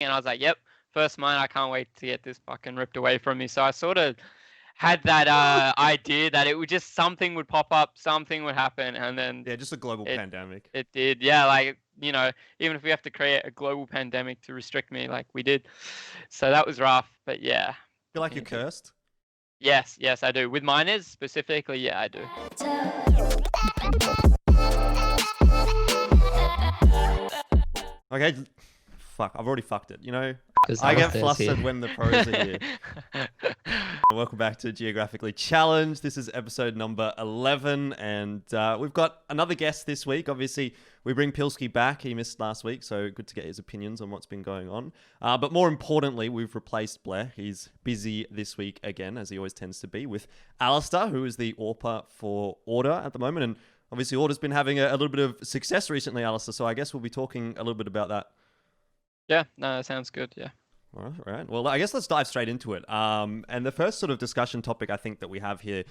and I was like, yep, first mine. I can't wait to get this fucking ripped away from me. So I sort of had that idea that it would just something would pop up, something would happen, and then Yeah, just a global pandemic. it did. Yeah, like, even if we have to create a global pandemic to restrict me, like we did. So that was rough, but yeah. Feel like you're cursed? Yes, I do. With minors specifically, yeah, I do. Okay, fuck, I've already fucked it, I get flustered when the pros are here. Welcome back to Geographically Challenged. This is episode number 11, and we've got another guest this week. Obviously, we bring Pilsky back. He missed last week, so good to get his opinions on what's been going on. But more importantly, we've replaced Bleh. He's busy this week again, as he always tends to be, with Alistair, who is the AWPer for Order at the moment. And obviously, Order's been having a little bit of success recently, Alistair, so I guess we'll be talking a little bit about that. Yeah, no, that sounds good, yeah. All right. Well, I guess let's dive straight into it. And the first sort of discussion topic I think that we have here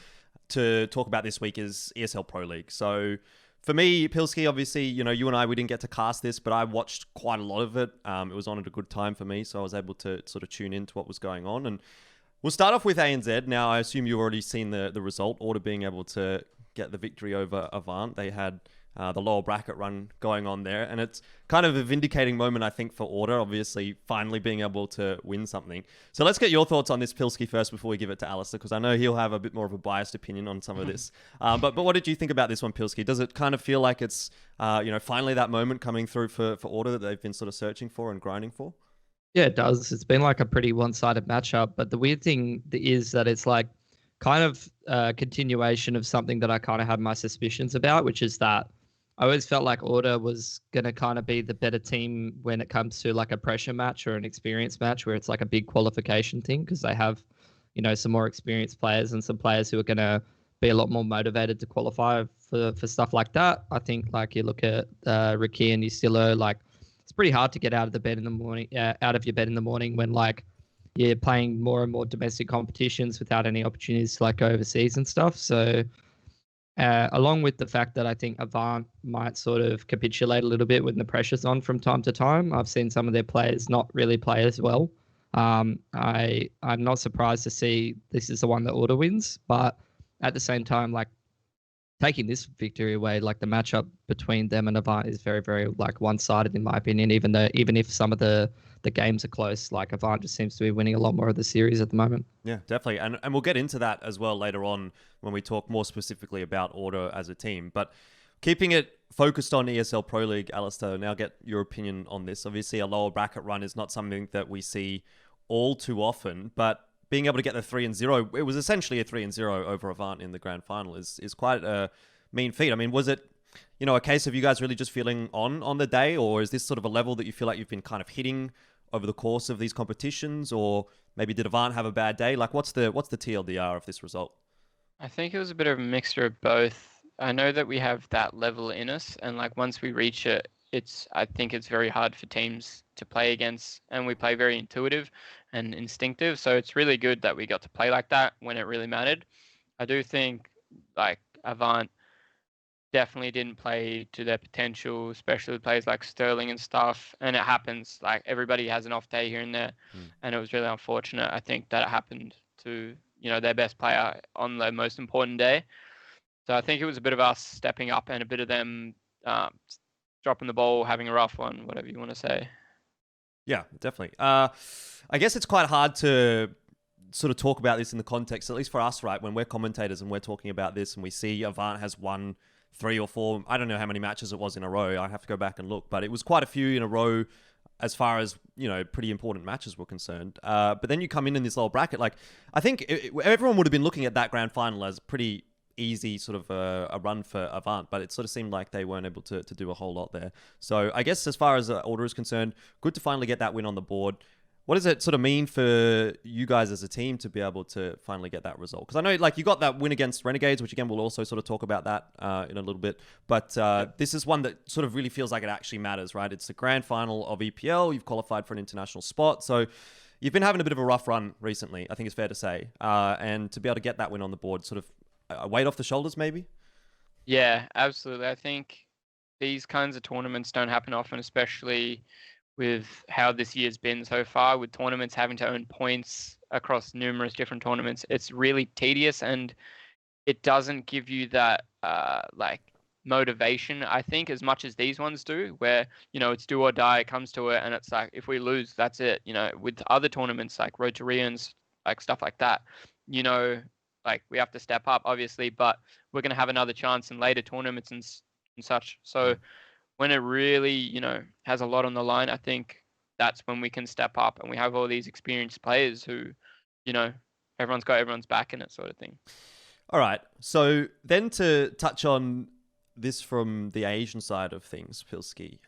to talk about this week is ESL Pro League. So for me, Pilsky, obviously, you and I, we didn't get to cast this, but I watched quite a lot of it. It was on at a good time for me, so I was able to sort of tune into what was going on. And we'll start off with ANZ. Now, I assume you've already seen the result, Order being able to get the victory over Avant. They had the lower bracket run going on there. And it's kind of a vindicating moment, I think, for Order, obviously, finally being able to win something. So let's get your thoughts on this, Pilsky, first before we give it to Alistair, because I know he'll have a bit more of a biased opinion on some of this. But what did you think about this one, Pilsky? Does it kind of feel like it's, finally that moment coming through for Order that they've been sort of searching for and grinding for? Yeah, it does. It's been like a pretty one-sided matchup. But the weird thing is that it's like kind of a continuation of something that I kind of had my suspicions about, which is that I always felt like Order was going to kind of be the better team when it comes to like a pressure match or an experience match where it's like a big qualification thing because they have, some more experienced players and some players who are going to be a lot more motivated to qualify for stuff like that. I think like you look at Rickeh and Ustilo, like it's pretty hard to get out of your bed in the morning when like you're playing more and more domestic competitions without any opportunities to like go overseas and stuff. So along with the fact that I think Avant might sort of capitulate a little bit when the pressure's on from time to time. I've seen some of their players not really play as well. I'm not surprised to see this is the one that Order wins, but at the same time, like taking this victory away, like the matchup between them and Avant is very, very like one-sided in my opinion. Even if some of the games are close, like Avant just seems to be winning a lot more of the series at the moment. Yeah, definitely. And we'll get into that as well later on when we talk more specifically about Order as a team. But keeping it focused on ESL Pro League, Alistair, now get your opinion on this. Obviously, a lower bracket run is not something that we see all too often, but being able to get the 3-0, it was essentially a 3-0 over Avant in the grand final is quite a mean feat. I mean, was it, a case of you guys really just feeling on the day, or is this sort of a level that you feel like you've been kind of hitting over the course of these competitions, or maybe did Avant have a bad day? Like, what's the TLDR of this result? I think it was a bit of a mixture of both. I know that we have that level in us, and like once we reach it, I think it's very hard for teams to play against, and we play very intuitive and instinctive. So it's really good that we got to play like that when it really mattered. I do think like Avant definitely didn't play to their potential, especially with players like Sterling and stuff. And it happens, like everybody has an off day here and there. And it was really unfortunate, I think, that it happened to, their best player on the most important day. So I think it was a bit of us stepping up and a bit of them dropping the ball, having a rough one, whatever you want to say. Yeah, definitely. I guess it's quite hard to sort of talk about this in the context, at least for us, right? When we're commentators and we're talking about this and we see Avant has won 3 or 4, I don't know how many matches it was in a row. I have to go back and look, but it was quite a few in a row as far as, pretty important matches were concerned. But then you come in this lower bracket, like I think everyone would have been looking at that grand final as pretty easy sort of a run for Avant, but it sort of seemed like they weren't able to do a whole lot there. So I guess as far as Order is concerned, good to finally get that win on the board. What does it sort of mean for you guys as a team to be able to finally get that result? Because I know like you got that win against Renegades, which again, we'll also sort of talk about that in a little bit. But this is one that sort of really feels like it actually matters, right? It's the grand final of EPL. You've qualified for an international spot. So you've been having a bit of a rough run recently, I think it's fair to say. And to be able to get that win on the board, sort of a weight off the shoulders maybe? Yeah, absolutely. I think these kinds of tournaments don't happen often, especially with how this year's been so far, with tournaments having to earn points across numerous different tournaments. It's really tedious, and it doesn't give you that like motivation, I think, as much as these ones do, where, you know, it's do or die, it comes to it, and it's like, if we lose, that's it. You know, with other tournaments like Road to Rio and like stuff like that, you know, like we have to step up, obviously, but we're going to have another chance in later tournaments and such. So when it really, you know, has a lot on the line, I think that's when we can step up, and we have all these experienced players who, you know, everyone's got everyone's back in it, sort of thing. All right. So then to touch on this from the Asian side of things, Pilski,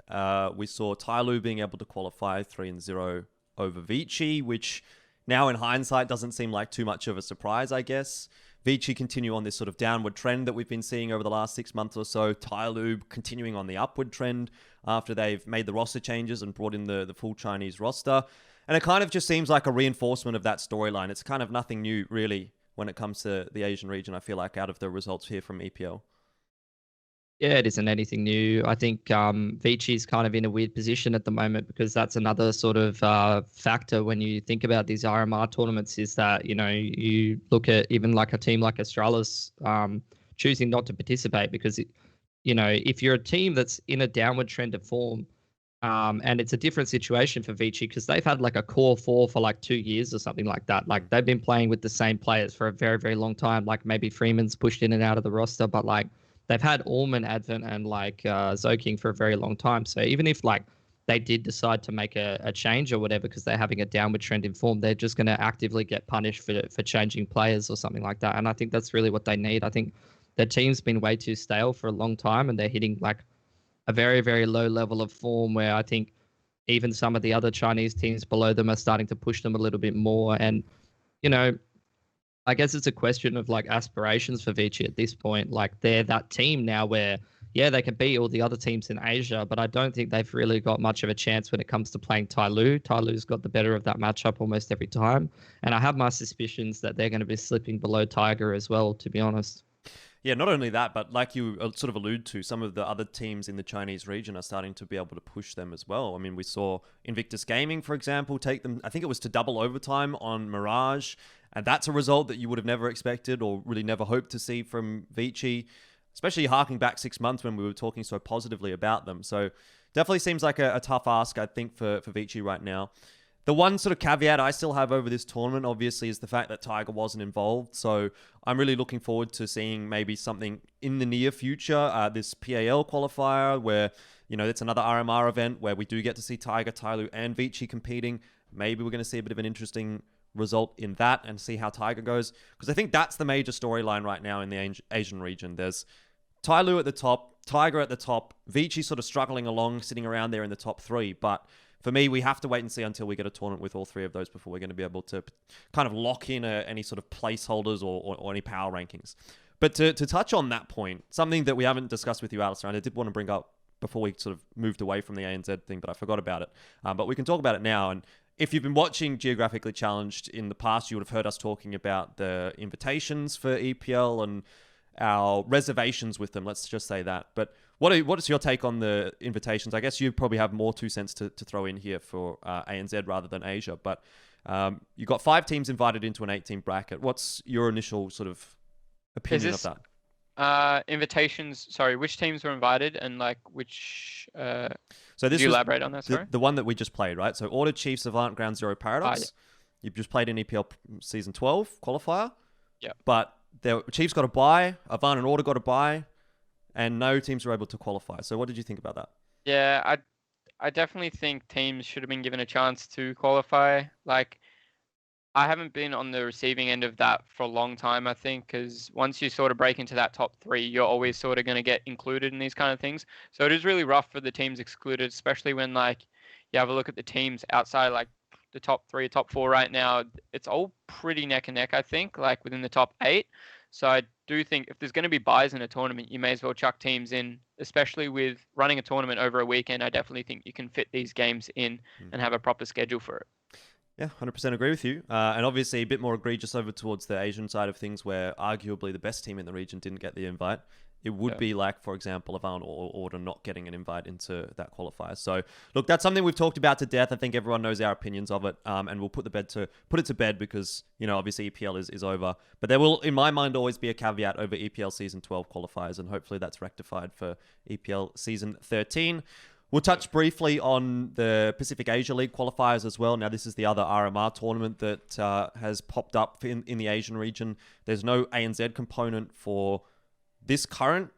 we saw Tyloo being able to qualify 3-0 over Vici, which now in hindsight doesn't seem like too much of a surprise, I guess. Vici continue on this sort of downward trend that we've been seeing over the last 6 months or so. Tyloo continuing on the upward trend after they've made the roster changes and brought in the full Chinese roster. And it kind of just seems like a reinforcement of that storyline. It's kind of nothing new, really, when it comes to the Asian region, I feel like, out of the results here from EPL. Yeah, it isn't anything new. I think Vici's kind of in a weird position at the moment, because that's another sort of factor when you think about these RMR tournaments, is that, you know, you look at even like a team like Australis choosing not to participate because, you know, if you're a team that's in a downward trend of form, and it's a different situation for Vici because they've had like a core four for like 2 years or something like that. Like they've been playing with the same players for a very, very long time. Like maybe Freeman's pushed in and out of the roster, but like they've had Allman, Advent, and like Zoking for a very long time. So even if like they did decide to make a change or whatever because they're having a downward trend in form, they're just going to actively get punished for changing players or something like that. And I think that's really what they need. I think their team's been way too stale for a long time, and they're hitting like a very, very low level of form where I think even some of the other Chinese teams below them are starting to push them a little bit more. And, you know, I guess it's a question of like aspirations for Vici at this point. Like they're that team now where, yeah, they can beat all the other teams in Asia, but I don't think they've really got much of a chance when it comes to playing Tyloo. Tyloo's got the better of that matchup almost every time. And I have my suspicions that they're going to be slipping below Tiger as well, to be honest. Yeah, not only that, but like you sort of allude to, some of the other teams in the Chinese region are starting to be able to push them as well. I mean, we saw Invictus Gaming, for example, take them, I think it was to double overtime on Mirage, and that's a result that you would have never expected or really never hoped to see from Vici, especially harking back 6 months when we were talking so positively about them. So definitely seems like a tough ask, I think, for Vici right now. The one sort of caveat I still have over this tournament, obviously, is the fact that Tiger wasn't involved. So I'm really looking forward to seeing maybe something in the near future, this PAL qualifier, where, you know, it's another RMR event where we do get to see Tiger, Tyloo, and Vici competing. Maybe we're going to see a bit of an interesting result in that and see how Tiger goes. Because I think that's the major storyline right now in the Asian region. There's Tyloo at the top, Tiger at the top, Vici sort of struggling along, sitting around there in the top three. But for me, we have to wait and see until we get a tournament with all three of those before we're going to be able to kind of lock in any sort of placeholders or any power rankings. But to touch on that point, something that we haven't discussed with you, Alistair, and I did want to bring up before we sort of moved away from the ANZ thing, but I forgot about it. But we can talk about it now. And if you've been watching Geographically Challenged in the past, you would have heard us talking about the invitations for EPL and our reservations with them. Let's just say that. But what is your take on the invitations? I guess you probably have more 2 cents to throw in here for ANZ rather than Asia. But you got 5 teams invited into an 8-team bracket. What's your initial sort of opinion of that? Invitations, sorry, which teams were invited and like which... so this could you elaborate on that, sorry? The one that we just played, right? So Order, Chiefs, Avant, Ground Zero, Paradox. Yeah. You've just played in EPL Season 12 qualifier. Yeah. But the Chiefs got a bye, Avant and Order got a bye, and no teams were able to qualify. So what did you think about that? Yeah, I definitely think teams should have been given a chance to qualify. Like, I haven't been on the receiving end of that for a long time, I think, because once you sort of break into that top 3, you're always sort of going to get included in these kind of things. So it is really rough for the teams excluded, especially when, like, you have a look at the teams outside, like, the top 3, top 4 right now. It's all pretty neck and neck, I think, like, within the top 8. So I do think if there's going to be buys in a tournament, you may as well chuck teams in, especially with running a tournament over a weekend. I definitely think you can fit these games in and have a proper schedule for it. Yeah, 100% agree with you. And obviously a bit more egregious over towards the Asian side of things where arguably the best team in the region didn't get the invite. it would be like, for example, Avant or Order not getting an invite into that qualifier. So, look, that's something we've talked about to death. I think everyone knows our opinions of it, and we'll put it to bed because, you know, obviously EPL is over. But there will, in my mind, always be a caveat over EPL Season 12 qualifiers, and hopefully that's rectified for EPL Season 13. We'll touch briefly on the Pacific Asia League qualifiers as well. Now, this is the other RMR tournament that has popped up in the Asian region. There's no ANZ component for this current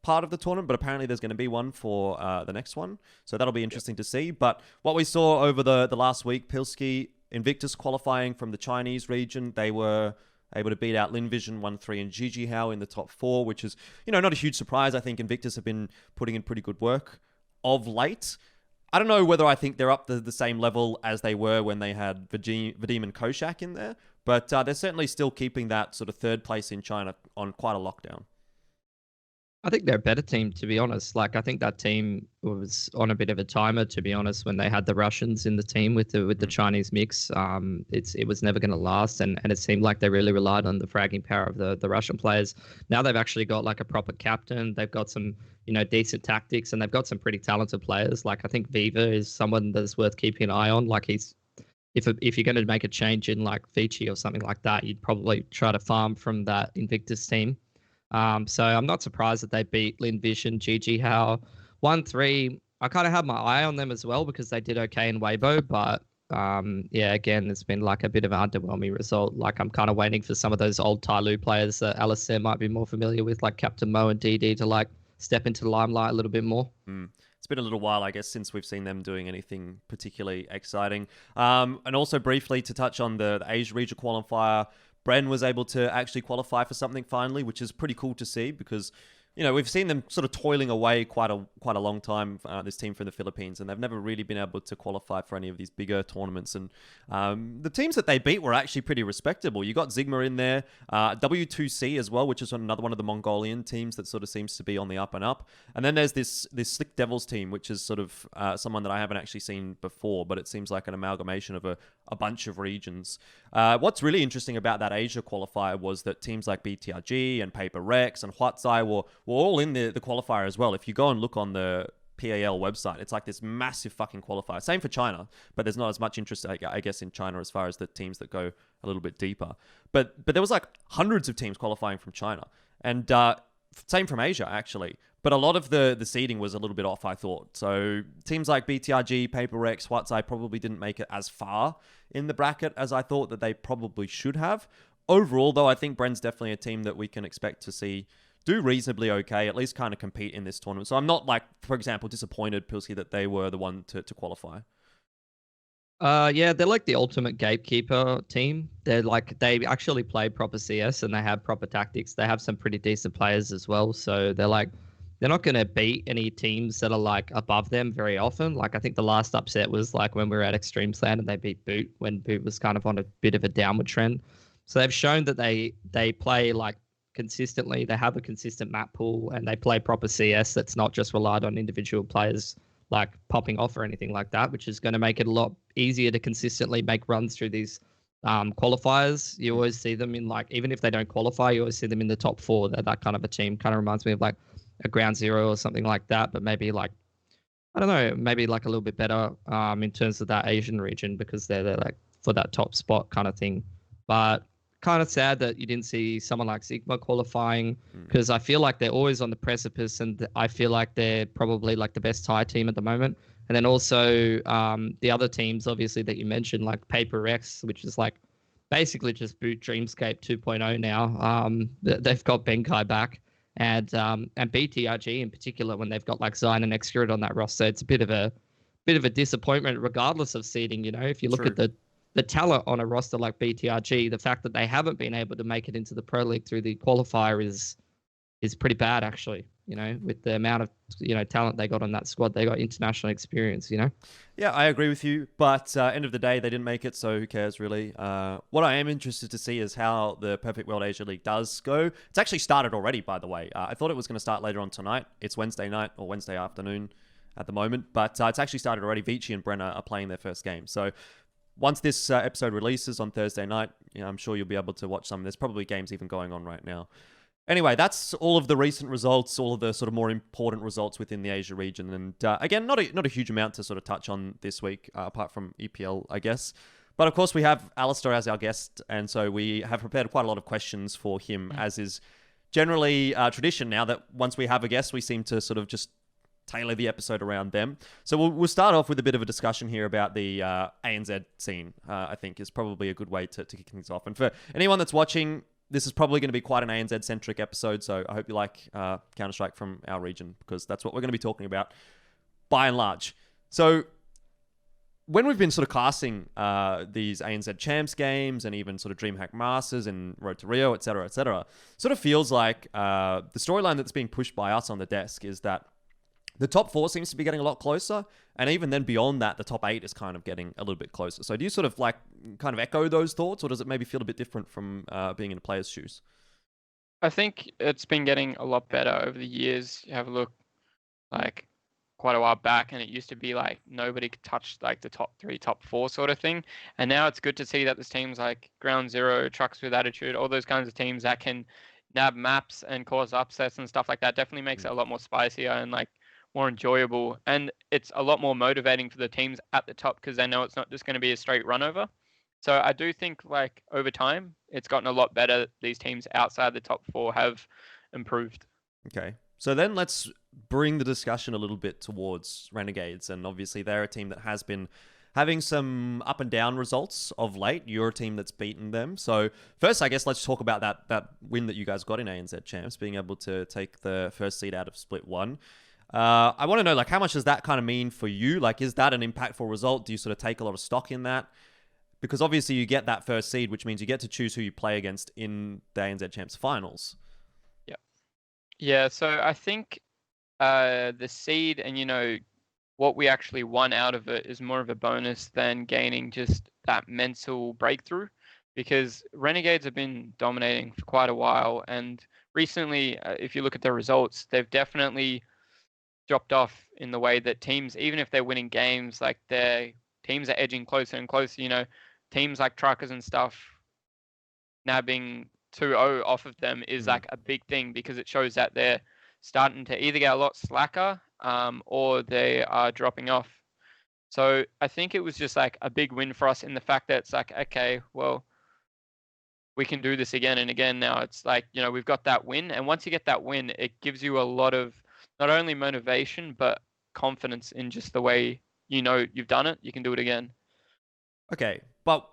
part of the tournament, but apparently there's going to be one for the next one. So that'll be interesting to see. But what we saw over the last week, Pilski, Invictus qualifying from the Chinese region, they were able to beat out Lin Vision 1-3 and Gigi Hao in the top 4, which is, you know, not a huge surprise. I think Invictus have been putting in pretty good work of late. I don't know whether I think they're up to the same level as they were when they had Vadim and Koshak in there, but they're certainly still keeping that sort of third place in China on quite a lockdown. I think they're a better team, to be honest. Like, I think that team was on a bit of a timer, to be honest, when they had the Russians in the team with the Chinese mix. It was never going to last, and it seemed like they really relied on the fragging power of the Russian players. Now they've actually got like a proper captain. They've got some, you know, decent tactics, and they've got some pretty talented players. Like, I think Viva is someone that's worth keeping an eye on. Like, if you're going to make a change in like Vici or something like that, you'd probably try to farm from that Invictus team. So I'm not surprised that they beat Lin Vision, Gigi Hao 1-3. I kind of had my eye on them as well because they did okay in Weibo, but yeah, again, it's been like a bit of an underwhelming result. Like, I'm kind of waiting for some of those old Tyloo players that Alistair might be more familiar with, like Captain Mo and DD, to like step into the limelight a little bit more. It's been a little while, I guess, since we've seen them doing anything particularly exciting. And also briefly to touch on the Asia Region Qualifier, Bren was able to actually qualify for something finally, which is pretty cool to see because, you know, we've seen them sort of toiling away quite a long time, this team from the Philippines, and they've never really been able to qualify for any of these bigger tournaments. And the teams that they beat were actually pretty respectable. You got Sigma in there, W2C as well, which is another one of the Mongolian teams that sort of seems to be on the up and up. And then there's this Slick Devils team, which is sort of someone that I haven't actually seen before, but it seems like an amalgamation of a bunch of regions. What's really interesting about that Asia qualifier was that teams like BTRG and Paper Rex and Huatsai were all in the qualifier as well. If you go and look on the PAL website, it's like this massive fucking qualifier. Same for China, but there's not as much interest, I guess, in China as far as the teams that go a little bit deeper. But there was like hundreds of teams qualifying from China, and same from Asia actually. But a lot of the seeding was a little bit off, I thought. So teams like BTRG, Paper Rex, Huatsai probably didn't make it as far in the bracket as I thought that they probably should have. Overall, though, I think Bren's definitely a team that we can expect to see do reasonably okay, at least kind of compete in this tournament. So I'm not, like, for example, disappointed, Pilsky, that they were the one to qualify. Yeah, they're like the ultimate gatekeeper team. They're like, they actually play proper CS and they have proper tactics. They have some pretty decent players as well. So they're like, they're not going to beat any teams that are like above them very often. Like, I think the last upset was like when we were at Extreme Slam and they beat Boot when Boot was kind of on a bit of a downward trend. So they've shown that they play like consistently. They have a consistent map pool and they play proper CS that's not just relied on individual players like popping off or anything like that, which is going to make it a lot easier to consistently make runs through these qualifiers. You always see them in, like, even if they don't qualify, you always see them in the top 4. They're that kind of a team. Kind of reminds me of like a Ground Zero or something like that, but maybe like, I don't know, maybe like a little bit better in terms of that Asian region because they're like for that top spot kind of thing. But kind of sad that you didn't see someone like Sigma qualifying because I feel like they're always on the precipice and I feel like they're probably like the best Thai team at the moment. And then also the other teams, obviously, that you mentioned, like Paper X, which is like basically just Boot Dreamscape 2.0 now. They've got Benkai back and BTRG in particular when they've got like Zion and Xcurit on that roster. It's a bit of a disappointment regardless of seeding. You know, if you look at the talent on a roster like BTRG, the fact that they haven't been able to make it into the Pro League through the qualifier is pretty bad, actually. You know, with the amount of, you know, talent they got on that squad, they got international experience, you know? Yeah, I agree with you. But end of the day, they didn't make it, so who cares, really? What I am interested to see is how the Perfect World Asia League does go. It's actually started already, by the way. I thought it was going to start later on tonight. It's Wednesday night or Wednesday afternoon at the moment. But it's actually started already. Vici and Bren are playing their first game. So once this episode releases on Thursday night, you know, I'm sure you'll be able to watch some. There's probably games even going on right now. Anyway, that's all of the recent results, all of the sort of more important results within the Asia region. And again, not a huge amount to sort of touch on this week, apart from EPL, I guess. But of course, we have Alistair as our guest, and so we have prepared quite a lot of questions for him, as is generally tradition now that once we have a guest, we seem to sort of just tailor the episode around them. So we'll start off with a bit of a discussion here about the ANZ scene, I think is probably a good way to kick things off. And for anyone that's watching, this is probably going to be quite an ANZ-centric episode, so I hope you like Counter-Strike from our region, because that's what we're going to be talking about by and large. So when we've been sort of casting these ANZ Champs games and even sort of DreamHack Masters and Road to Rio, et cetera, sort of feels like the storyline that's being pushed by us on the desk is that the top 4 seems to be getting a lot closer, and even then beyond that, the top 8 is kind of getting a little bit closer. So do you sort of like kind of echo those thoughts, or does it maybe feel a bit different from being in a player's shoes? I think it's been getting a lot better over the years. You have a look like quite a while back, and it used to be like nobody could touch like the top 3, top 4 sort of thing. And now it's good to see that there's teams like Ground Zero, Trucks with Attitude, all those kinds of teams that can nab maps and cause upsets and stuff like that. Definitely makes it a lot more spicier and like more enjoyable, and it's a lot more motivating for the teams at the top because they know it's not just going to be a straight run over. So I do think like over time it's gotten a lot better. These teams outside the top 4 have improved. Okay, so then let's bring the discussion a little bit towards Renegades, and obviously they're a team that has been having some up and down results of late. You're a team that's beaten them. So first, I guess let's talk about that win that you guys got in ANZ Champs, being able to take the first seed out of Split 1. I want to know, like, how much does that kind of mean for you? Like, is that an impactful result? Do you sort of take a lot of stock in that? Because obviously you get that first seed, which means you get to choose who you play against in the ANZ Champs finals. Yeah, so I think the seed and, what we actually won out of it is more of a bonus than gaining just that mental breakthrough, because Renegades have been dominating for quite a while. And recently, if you look at their results, they've definitely dropped off in the way that teams, even if they're winning games, like their teams are edging closer and closer. Teams like Truckers and stuff nabbing 2-0 off of them is like a big thing, because it shows that they're starting to either get a lot slacker or they are dropping off. So I think it was just like a big win for us in the fact that it's like, okay, well, we can do this again and again now. It's like, we've got that win. And once you get that win, it gives you a lot of not only motivation, but confidence in just the way you've done it. You can do it again. Okay, but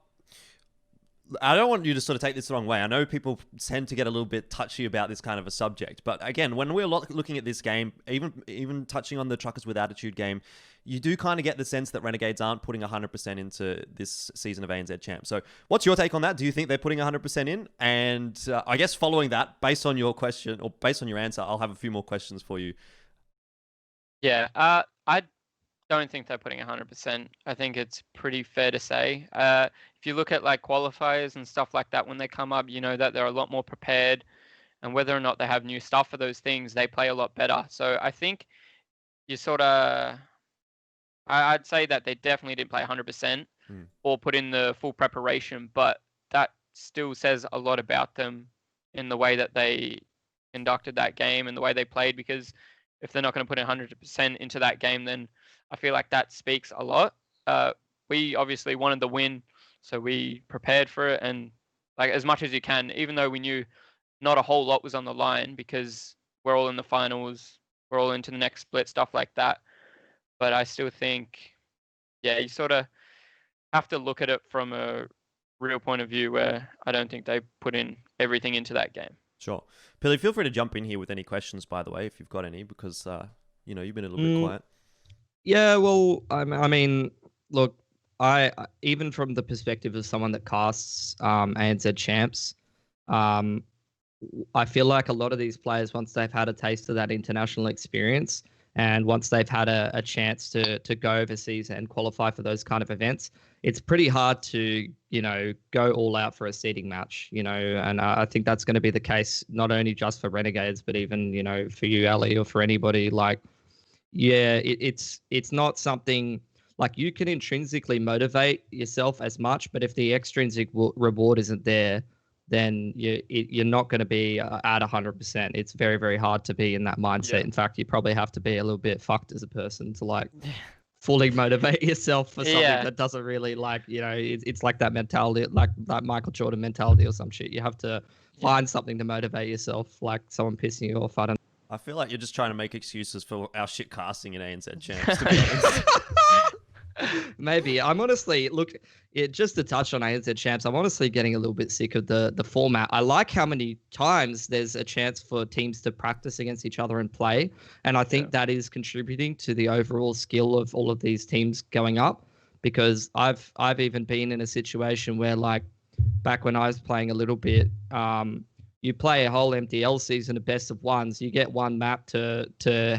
I don't want you to sort of take this the wrong way. I know people tend to get a little bit touchy about this kind of a subject, but again, when we're looking at this game, even touching on the Truckers with Attitude game, you do kind of get the sense that Renegades aren't putting 100% into this season of ANZ Champs. So what's your take on that? Do you think they're putting 100% in? And I guess following that, based on your question, or based on your answer, I'll have a few more questions for you. Yeah, I don't think they're putting 100%. I think it's pretty fair to say. If you look at like qualifiers and stuff like that, when they come up, that they're a lot more prepared, and whether or not they have new stuff for those things, they play a lot better. So I think you sort of, I'd say that they definitely didn't play 100% or put in the full preparation, but that still says a lot about them in the way that they conducted that game and the way they played, because if they're not going to put 100% into that game, then I feel like that speaks a lot. We obviously wanted the win, so we prepared for it, and like as much as you can, even though we knew not a whole lot was on the line because we're all in the finals, we're all into the next split, stuff like that. But I still think, yeah, you sort of have to look at it from a real point of view, where I don't think they put in everything into that game. Sure. Pili, feel free to jump in here with any questions, by the way, if you've got any, because, you've been a little bit quiet. Yeah, well, I mean, look, I even from the perspective of someone that casts ANZ Champs, I feel like a lot of these players, once they've had a taste of that international experience, and once they've had a chance to go overseas and qualify for those kind of events, it's pretty hard to, go all out for a seeding match, and I think that's going to be the case, not only just for Renegades, but even, for you, Ali, or for anybody. Like, yeah, it's not something like you can intrinsically motivate yourself as much, but if the extrinsic reward isn't there, then you're not going to be at 100%. It's very, very hard to be in that mindset. Yeah. In fact, you probably have to be a little bit fucked as a person to like fully motivate yourself for something that doesn't really it's like that mentality, like that Michael Jordan mentality or some shit. You have to find something to motivate yourself, like someone pissing you off. I feel like you're just trying to make excuses for our shit casting in ANZ Champs, to be honest. Maybe. I'm honestly, just to touch on ANZ Champs, I'm honestly getting a little bit sick of the format. I like how many times there's a chance for teams to practice against each other and play. And I think that is contributing to the overall skill of all of these teams going up, because I've even been in a situation where, like, back when I was playing a little bit, you play a whole MDL season of best of ones. You get one map to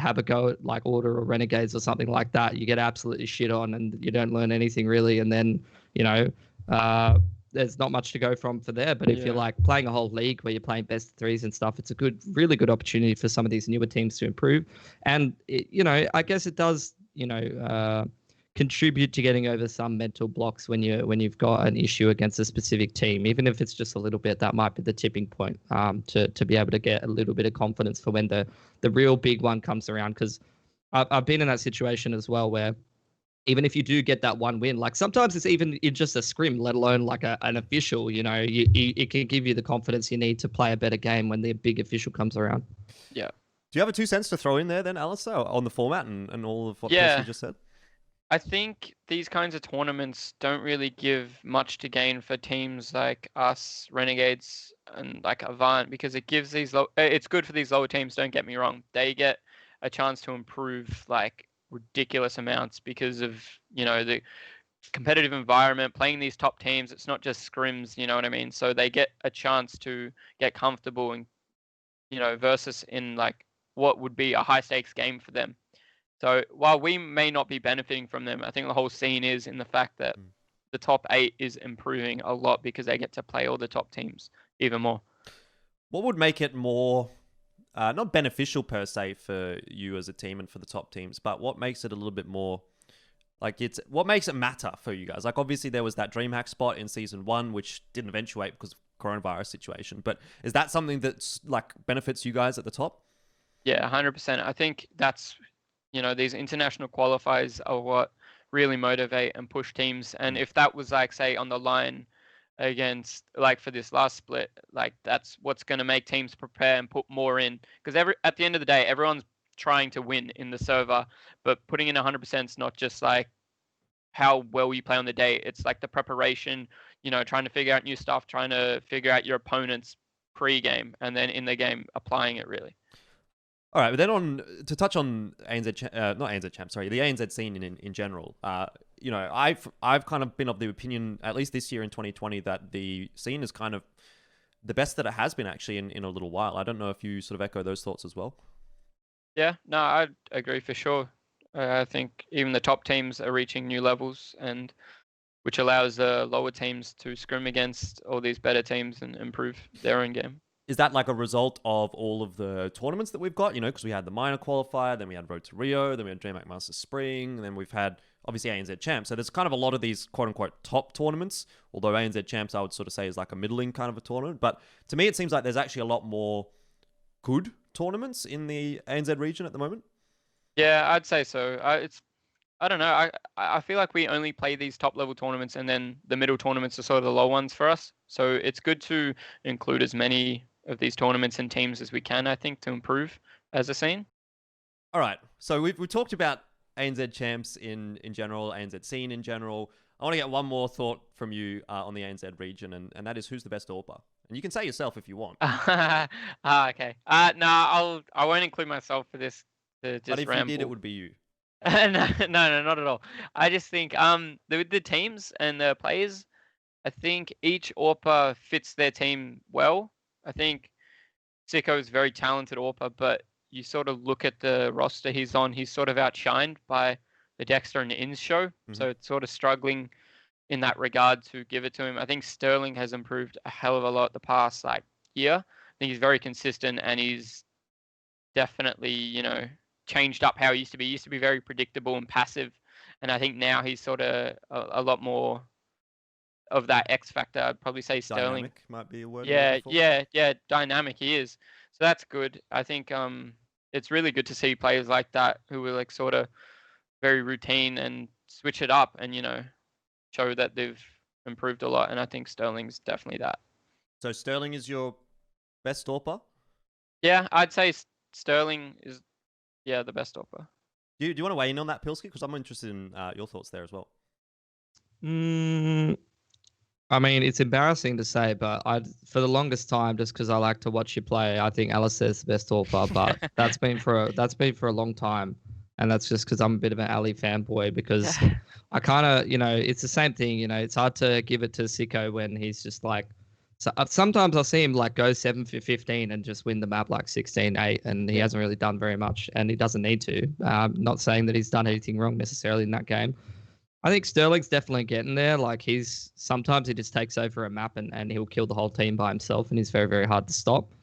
have a go at like Order or Renegades or something like that. You get absolutely shit on and you don't learn anything really. And then, there's not much to go from for there. But if you're like playing a whole league where you're playing best of threes and stuff, it's a really good opportunity for some of these newer teams to improve. And, I guess it does, contribute to getting over some mental blocks when you've got an issue against a specific team, even if it's just a little bit. That might be the tipping point to be able to get a little bit of confidence for when the real big one comes around. Because I've been in that situation as well, where even if you do get that one win, like sometimes it's even in just a scrim, let alone like an official, it can give you the confidence you need to play a better game when the big official comes around. Yeah. Do you have a 2 cents to throw in there then, Alistair, on the format and all of what you just said? I think these kinds of tournaments don't really give much to gain for teams like us, Renegades, and like Avant, because it gives it's good for these lower teams, don't get me wrong. They get a chance to improve like ridiculous amounts because of, the competitive environment, playing these top teams. It's not just scrims, you know what I mean? So they get a chance to get comfortable and, versus in like what would be a high stakes game for them. So while we may not be benefiting from them, I think the whole scene is in the fact that the top 8 is improving a lot because they get to play all the top teams even more. What would make it more, not beneficial per se for you as a team and for the top teams, but what makes it a little bit more, like what makes it matter for you guys? Like obviously there was that DreamHack spot in season 1, which didn't eventuate because of coronavirus situation, but is that something that's like benefits you guys at the top? Yeah, 100%. I think that's, these international qualifiers are what really motivate and push teams. And if that was like, say, on the line against, like for this last split, like that's what's going to make teams prepare and put more in. Because at the end of the day, everyone's trying to win in the server, but putting in 100% is not just like how well you play on the day. It's like the preparation, trying to figure out new stuff, trying to figure out your opponent's pre-game, and then in the game applying it really. All right, but then to touch on not ANZ Champs, sorry, the ANZ scene in general. I've kind of been of the opinion, at least this year in 2020, that the scene is kind of the best that it has been actually in a little while. I don't know if you sort of echo those thoughts as well. Yeah, no, I agree for sure. I think even the top teams are reaching new levels, and which allows the lower teams to scrim against all these better teams and improve their own game. Is that like a result of all of the tournaments that we've got? Because we had the minor qualifier, then we had Road to Rio, then we had DreamHack Masters Spring, and then we've had obviously ANZ Champs. So there's kind of a lot of these quote unquote top tournaments, although ANZ Champs I would sort of say is like a middling kind of a tournament. But to me, it seems like there's actually a lot more good tournaments in the ANZ region at the moment. Yeah, I'd say so. I don't know. I feel like we only play these top level tournaments, and then the middle tournaments are sort of the low ones for us. So it's good to include as many of these tournaments and teams as we can, I think, to improve as a scene. All right. So we talked about ANZ Champs in general, ANZ scene in general. I want to get one more thought from you on the ANZ region, and that is who's the best AWPer? And you can say yourself if you want. Okay. I won't include myself for this. But if you did, it would be you. No, not at all. I just think the teams and the players, I think each AWPer fits their team well. I think Sicko is very talented AWPer, but you sort of look at the roster he's on, he's sort of outshined by the Dexter and Inns show. Mm-hmm. So it's sort of struggling in that regard to give it to him. I think Sterling has improved a hell of a lot the past year. I think he's very consistent, and he's definitely, changed up how he used to be. He used to be very predictable and passive. And I think now he's sort of a lot more of that X factor. I'd probably say Sterling. Dynamic might be a word. Yeah, dynamic he is. So that's good. I think it's really good to see players like that who are like sort of very routine and switch it up and, you know, show that they've improved a lot. And I think Sterling's definitely that. So Sterling is your best stopper? Yeah, I'd say Sterling is, the best stopper. Do you want to weigh in on that, Pilsky? Because I'm interested in your thoughts there as well. I mean, it's embarrassing to say, but for the longest time, just because I like to watch you play, I think Alistair's the best stopper. But that's been for a long time, and that's just because I'm a bit of an Ali fanboy. Because I kind of, you know, it's the same thing. You know, it's hard to give it to Sicko when he's just like. So sometimes I'll see him like go 7 for 15 and just win the map like 16-8, and he hasn't really done very much, and he doesn't need to. Not saying that he's done anything wrong necessarily in that game. I think Sterling's definitely getting there. Like sometimes he just takes over a map and he'll kill the whole team by himself, and he's very, very hard to stop.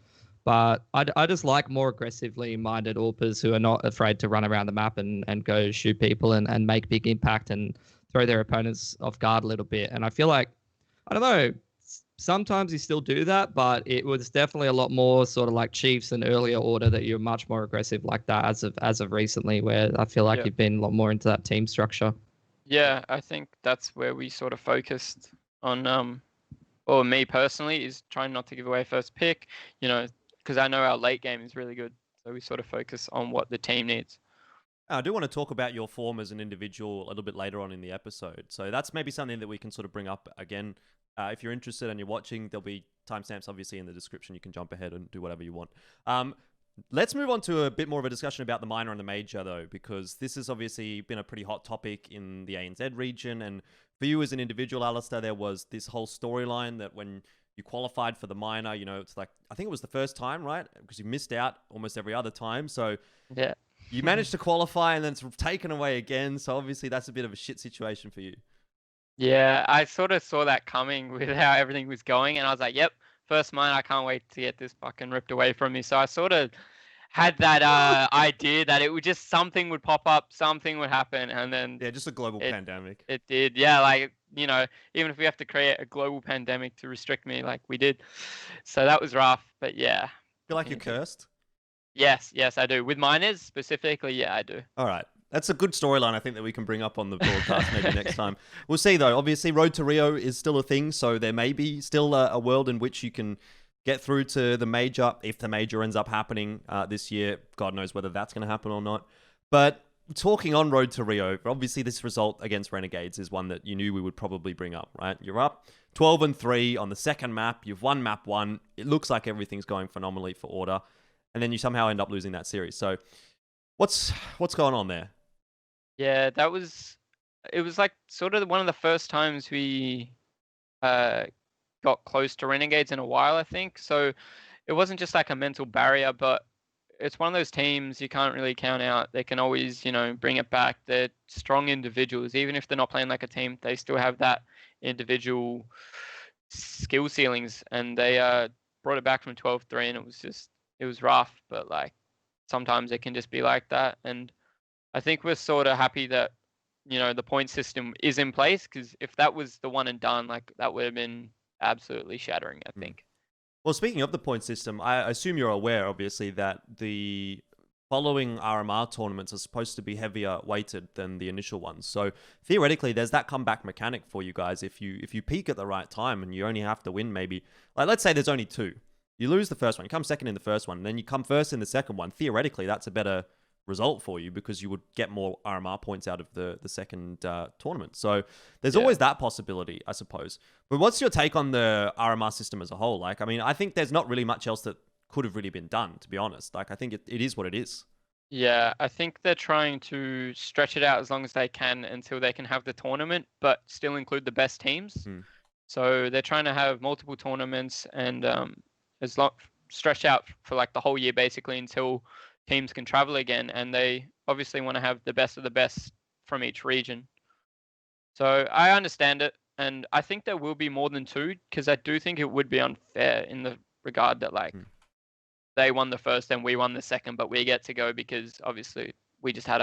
But I just like more aggressively minded AWPers who are not afraid to run around the map and go shoot people and make big impact and throw their opponents off guard a little bit. And I feel like, I don't know, sometimes you still do that, but it was definitely a lot more sort of like Chiefs and earlier order that you're much more aggressive like that as of recently, where I feel like you've been a lot more into that team structure. Yeah, I think that's where we sort of focused on, or me personally, is trying not to give away first pick, you know, because I know our late game is really good. So we sort of focus on what the team needs. I do want to talk about your form as an individual a little bit later on in the episode. So that's maybe something that we can sort of bring up again. If you're interested and you're watching, there'll be timestamps obviously in the description. You can jump ahead and do whatever you want. Let's move on to a bit more of a discussion about the minor and the major, though, because this has obviously been a pretty hot topic in the ANZ region. And for you as an individual, Alistair, there was this whole storyline that when you qualified for the minor, you know, it's like, I think it was the first time, right? Because you missed out almost every other time. So yeah, you managed to qualify and then it's taken away again. So obviously that's a bit of a shit situation for you. Yeah, I sort of saw that coming with how everything was going. And I was like, yep, first mine, I can't wait to get this fucking ripped away from me. So I sort of had that idea that it would just, something would pop up, something would happen, and then just a global pandemic. It did, yeah. Like, you know, even if we have to create a global pandemic to restrict me, like we did, so that was rough. But yeah, Feel like you're cursed? Yes, I do. With minors specifically, yeah, I do. All right. That's a good storyline, I think, that we can bring up on the broadcast maybe next time. We'll see, though. Obviously, Road to Rio is still a thing, so there may be still a world in which you can get through to the major, if the major ends up happening this year. God knows whether that's going to happen or not. But talking on Road to Rio, obviously this result against Renegades is one that you knew we would probably bring up, right? You're up 12-3 on the second map. You've won map 1. It looks like everything's going phenomenally for Order. And then you somehow end up losing that series. So what's going on there? Yeah, it was like sort of one of the first times we got close to Renegades in a while, I think. So it wasn't just like a mental barrier, but it's one of those teams you can't really count out. They can always, you know, bring it back. They're strong individuals. Even if they're not playing like a team, they still have that individual skill ceilings. And they brought it back from 12-3, and it was rough, but like sometimes it can just be like that. And I think we're sort of happy that, you know, the point system is in place, because if that was the one and done, like that would have been absolutely shattering, I think. Well, speaking of the point system, I assume you're aware, obviously, that the following RMR tournaments are supposed to be heavier weighted than the initial ones. So theoretically, there's that comeback mechanic for you guys. If you peak at the right time and you only have to win maybe, like let's say there's only 2. You lose the first one, you come second in the first one, and then you come first in the second one. Theoretically, that's a better result for you because you would get more RMR points out of the second tournament. So there's always that possibility, I suppose. But what's your take on the RMR system as a whole? Like, I mean, I think there's not really much else that could have really been done, to be honest. Like, I think it is what it is. Yeah, I think they're trying to stretch it out as long as they can until they can have the tournament, but still include the best teams. So they're trying to have multiple tournaments and stretch out for like the whole year, basically, until teams can travel again, and they obviously want to have the best of the best from each region. So I understand it, and I think there will be more than 2, because I do think it would be unfair in the regard that like they won the first and we won the second, but we get to go because obviously we just had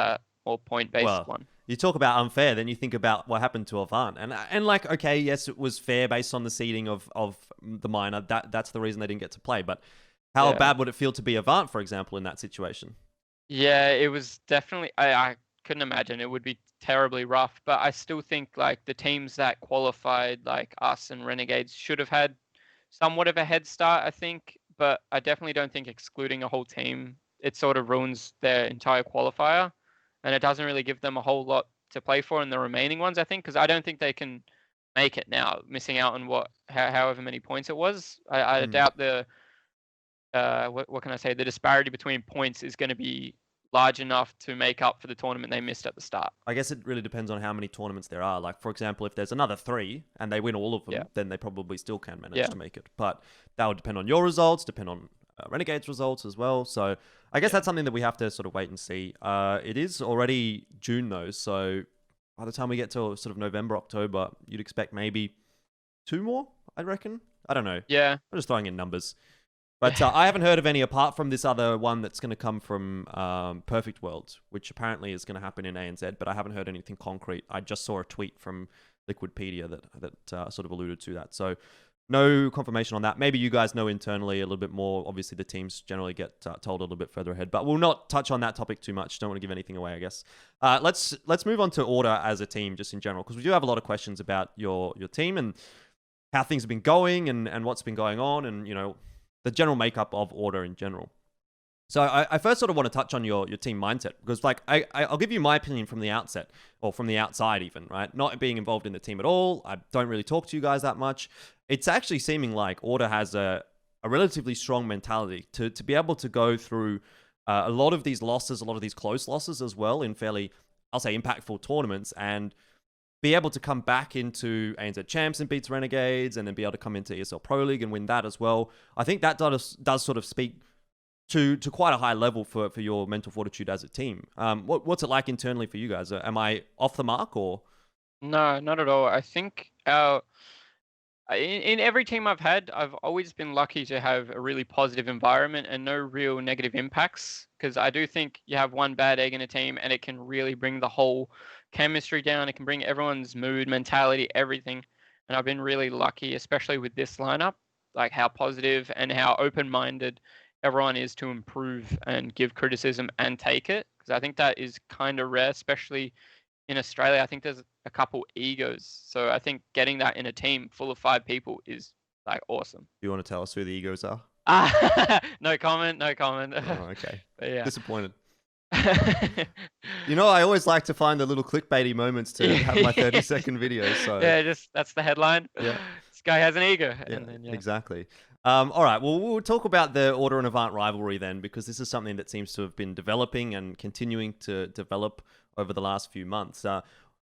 or point-based Well, one. you talk about unfair, then you think about what happened to Avant. And like, okay, yes, it was fair based on the seeding of the minor. That's the reason they didn't get to play. But how bad would it feel to be Avant, for example, in that situation? Yeah, it was definitely. I couldn't imagine it would be terribly rough. But I still think like the teams that qualified, like us and Renegades, should have had somewhat of a head start, I think. But I definitely don't think excluding a whole team, it sort of ruins their entire qualifier, and it doesn't really give them a whole lot to play for in the remaining ones, I think, because I don't think they can make it now, missing out on however many points it was. I doubt what can I say? The disparity between points is going to be large enough to make up for the tournament they missed at the start. I guess it really depends on how many tournaments there are. Like, for example, if there's another 3 and they win all of them, then they probably still can manage to make it. But that would depend on your results, depend on Renegades results as well. So I guess that's something that we have to sort of wait and see. It is already June though, so by the time we get to sort of November, October, you'd expect maybe 2 more, I reckon. I don't know. Yeah. I'm just throwing in numbers. But I haven't heard of any apart from this other one that's going to come from Perfect World, which apparently is going to happen in ANZ, but I haven't heard anything concrete. I just saw a tweet from Liquidpedia that sort of alluded to that. So no confirmation on that. Maybe you guys know internally a little bit more. Obviously, the teams generally get told a little bit further ahead, but we'll not touch on that topic too much. Don't want to give anything away, I guess. Let's move on to Order as a team, just in general, because we do have a lot of questions about your team and how things have been going and what's been going on and, you know, the general makeup of Order in general. So I first sort of want to touch on your team mindset, because like I'll give you my opinion from the outset, or from the outside even, right? Not being involved in the team at all. I don't really talk to you guys that much. It's actually seeming like Order has a relatively strong mentality to be able to go through a lot of these losses, a lot of these close losses as well in fairly, I'll say, impactful tournaments, and be able to come back into ANZ Champs and beat Renegades, and then be able to come into ESL Pro League and win that as well. I think that does sort of speak to quite a high level for your mental fortitude as a team. What's it like internally for you guys? Am I off the mark or? No, not at all. I think in every team I've had, I've always been lucky to have a really positive environment and no real negative impacts, because I do think you have one bad egg in a team and it can really bring the whole chemistry down. It can bring everyone's mood, mentality, everything. And I've been really lucky, especially with this lineup, like how positive and how open-minded everyone is to improve and give criticism and take it. Because I think that is kind of rare, especially in Australia. I think there's a couple egos. So I think getting that in a team full of 5 people is like awesome. You want to tell us who the egos are? No comment. Oh, okay. Yeah. Disappointed. You know, I always like to find the little clickbaity moments to have my 30-second videos. So yeah, that's the headline. Yeah. This guy has an ego. Yeah, And then, exactly. All right, well, we'll talk about the Order and Avant rivalry then, because this is something that seems to have been developing and continuing to develop over the last few months.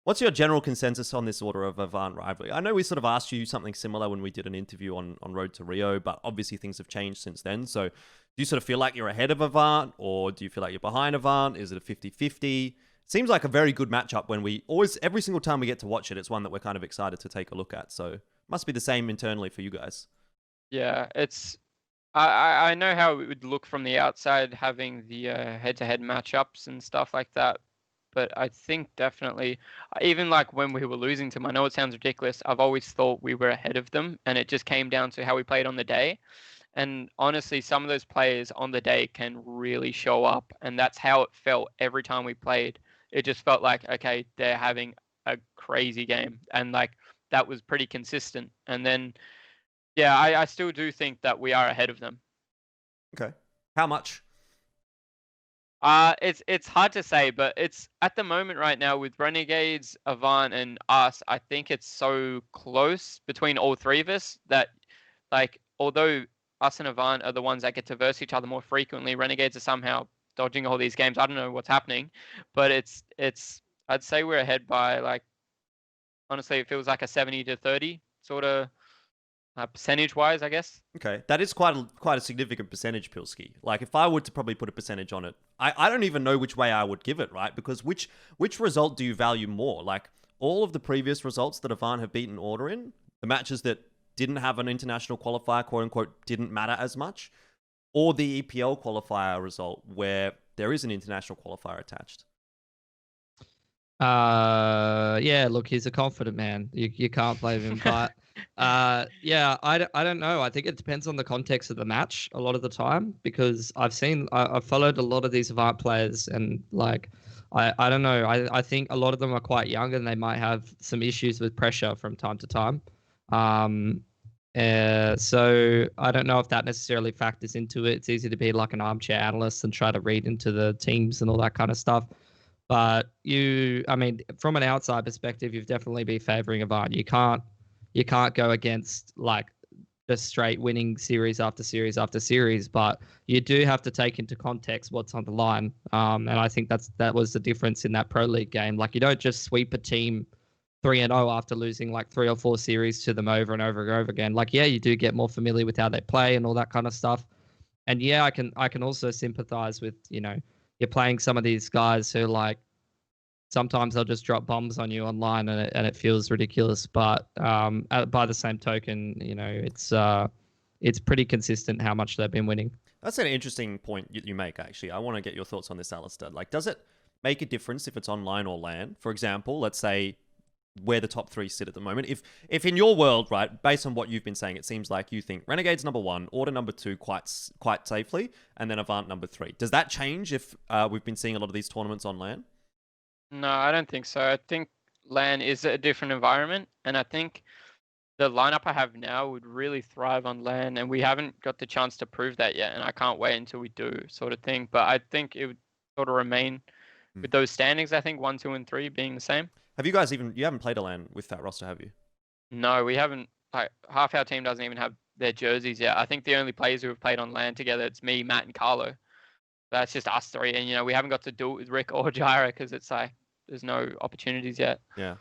What's your general consensus on this Order of Avant rivalry? I know we sort of asked you something similar when we did an interview on Road to Rio, but obviously things have changed since then. So do you sort of feel like you're ahead of Avant, or do you feel like you're behind Avant? Is it a 50-50? Seems like a very good matchup when every single time we get to watch it, it's one that we're kind of excited to take a look at. So must be the same internally for you guys. Yeah, I know how it would look from the outside, having the head-to-head matchups and stuff like that. But I think definitely, even like when we were losing to them, I know it sounds ridiculous, I've always thought we were ahead of them, and it just came down to how we played on the day. And honestly, some of those players on the day can really show up, and that's how it felt every time we played. It just felt like, okay, they're having a crazy game, and like that was pretty consistent. And then, yeah, I still do think that we are ahead of them. Okay. How much? It's hard to say, but it's at the moment right now with Renegades, Avant, and us, I think it's so close between all 3 of us that, like, although us and Avant are the ones that get to verse each other more frequently, Renegades are somehow dodging all these games. I don't know what's happening, but it's I'd say we're ahead by, like, honestly, it feels like a 70-30 sort of percentage-wise, I guess. Okay, that is quite a significant percentage, Pilski. Like, if I were to probably put a percentage on it, I don't even know which way I would give it, right? Because which result do you value more? Like, all of the previous results that Avant have beaten Order in, the matches that didn't have an international qualifier, quote-unquote, didn't matter as much, or the EPL qualifier result where there is an international qualifier attached? Yeah, look, he's a confident man. You can't blame him. But yeah, I don't know. I think it depends on the context of the match a lot of the time because I've followed a lot of these Avant players and like I don't know. I think a lot of them are quite young and they might have some issues with pressure from time to time. So I don't know if that necessarily factors into it. It's easy to be like an armchair analyst and try to read into the teams and all that kind of stuff. But I mean, from an outside perspective, you've definitely been favoring Avant. You can't go against like just straight winning series after series after series, but you do have to take into context what's on the line. And I think that was the difference in that Pro League game. Like you don't just sweep a team 3-0 after losing like 3 or 4 series to them over and over and over again. Like, yeah, you do get more familiar with how they play and all that kind of stuff. And yeah, I can also sympathize with, you're playing some of these guys who like sometimes they'll just drop bombs on you online and it feels ridiculous. But by the same token, it's pretty consistent how much they've been winning. That's an interesting point you make, actually. I want to get your thoughts on this, Alistair. Like, does it make a difference if it's online or LAN? For example, let's say where the top 3 sit at the moment. If in your world, right, based on what you've been saying, it seems like you think Renegades number 1, Order number 2 quite safely, and then Avant number 3. Does that change if we've been seeing a lot of these tournaments on LAN? No, I don't think so. I think LAN is a different environment, and I think the lineup I have now would really thrive on LAN, and we haven't got the chance to prove that yet, and I can't wait until we do, sort of thing. But I think it would sort of remain with those standings. I think 1, 2, and 3 being the same. Have you guys you haven't played a LAN with that roster, have you? No, we haven't. Like half our team doesn't even have their jerseys yet. I think the only players who have played on LAN together, it's me, Matt, and Carlo. That's just us 3, and we haven't got to do it with Rick or Jirah because it's like there's no opportunities yet. Yeah.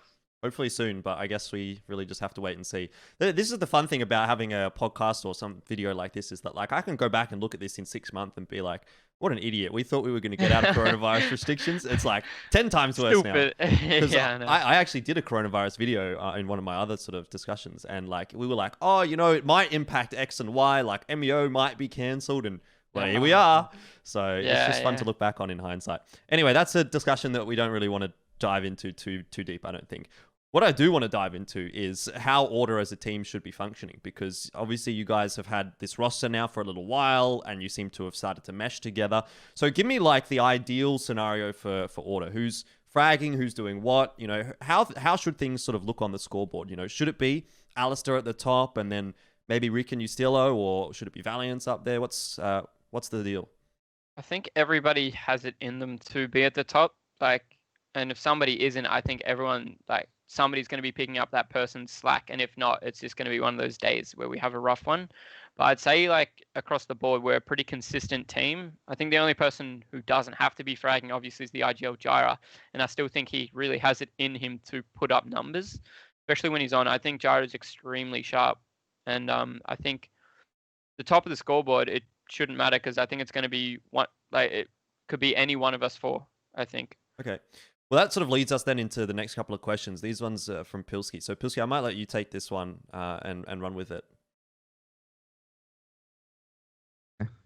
Hopefully soon, but I guess we really just have to wait and see. This is the fun thing about having a podcast or some video like this is that like I can go back and look at this in 6 months and be like, what an idiot. We thought we were going to get out of coronavirus restrictions. It's like 10 times worse Stupid. now. Yeah, I actually did a coronavirus video in one of my other sort of discussions. And like we were like, oh, it might impact X and Y. Like MEO might be cancelled. And well, here we are. So it's just fun to look back on in hindsight. Anyway, that's a discussion that we don't really want to dive into too deep, I don't think. What I do want to dive into is how Order as a team should be functioning, because obviously you guys have had this roster now for a little while and you seem to have started to mesh together. So give me like the ideal scenario for Order. Who's fragging, who's doing what? How should things sort of look on the scoreboard? Should it be Alistair at the top and then maybe Rickeh and Ustilo, or should it be Valiance up there? What's the deal? I think everybody has it in them to be at the top. And if somebody isn't, I think everyone somebody's going to be picking up that person's slack, and if not, it's just going to be one of those days where we have a rough one. But I'd say across the board, we're a pretty consistent team. I think the only person who doesn't have to be fragging, obviously, is the IGL Jirah, and I still think he really has it in him to put up numbers, especially when he's on. I think Jirah is extremely sharp, and I think the top of the scoreboard, it shouldn't matter because I think it's going to be it could be any one of us 4, I think. Okay. Well, that sort of leads us then into the next couple of questions. These ones are from Pilski. So, Pilski, I might let you take this one and run with it.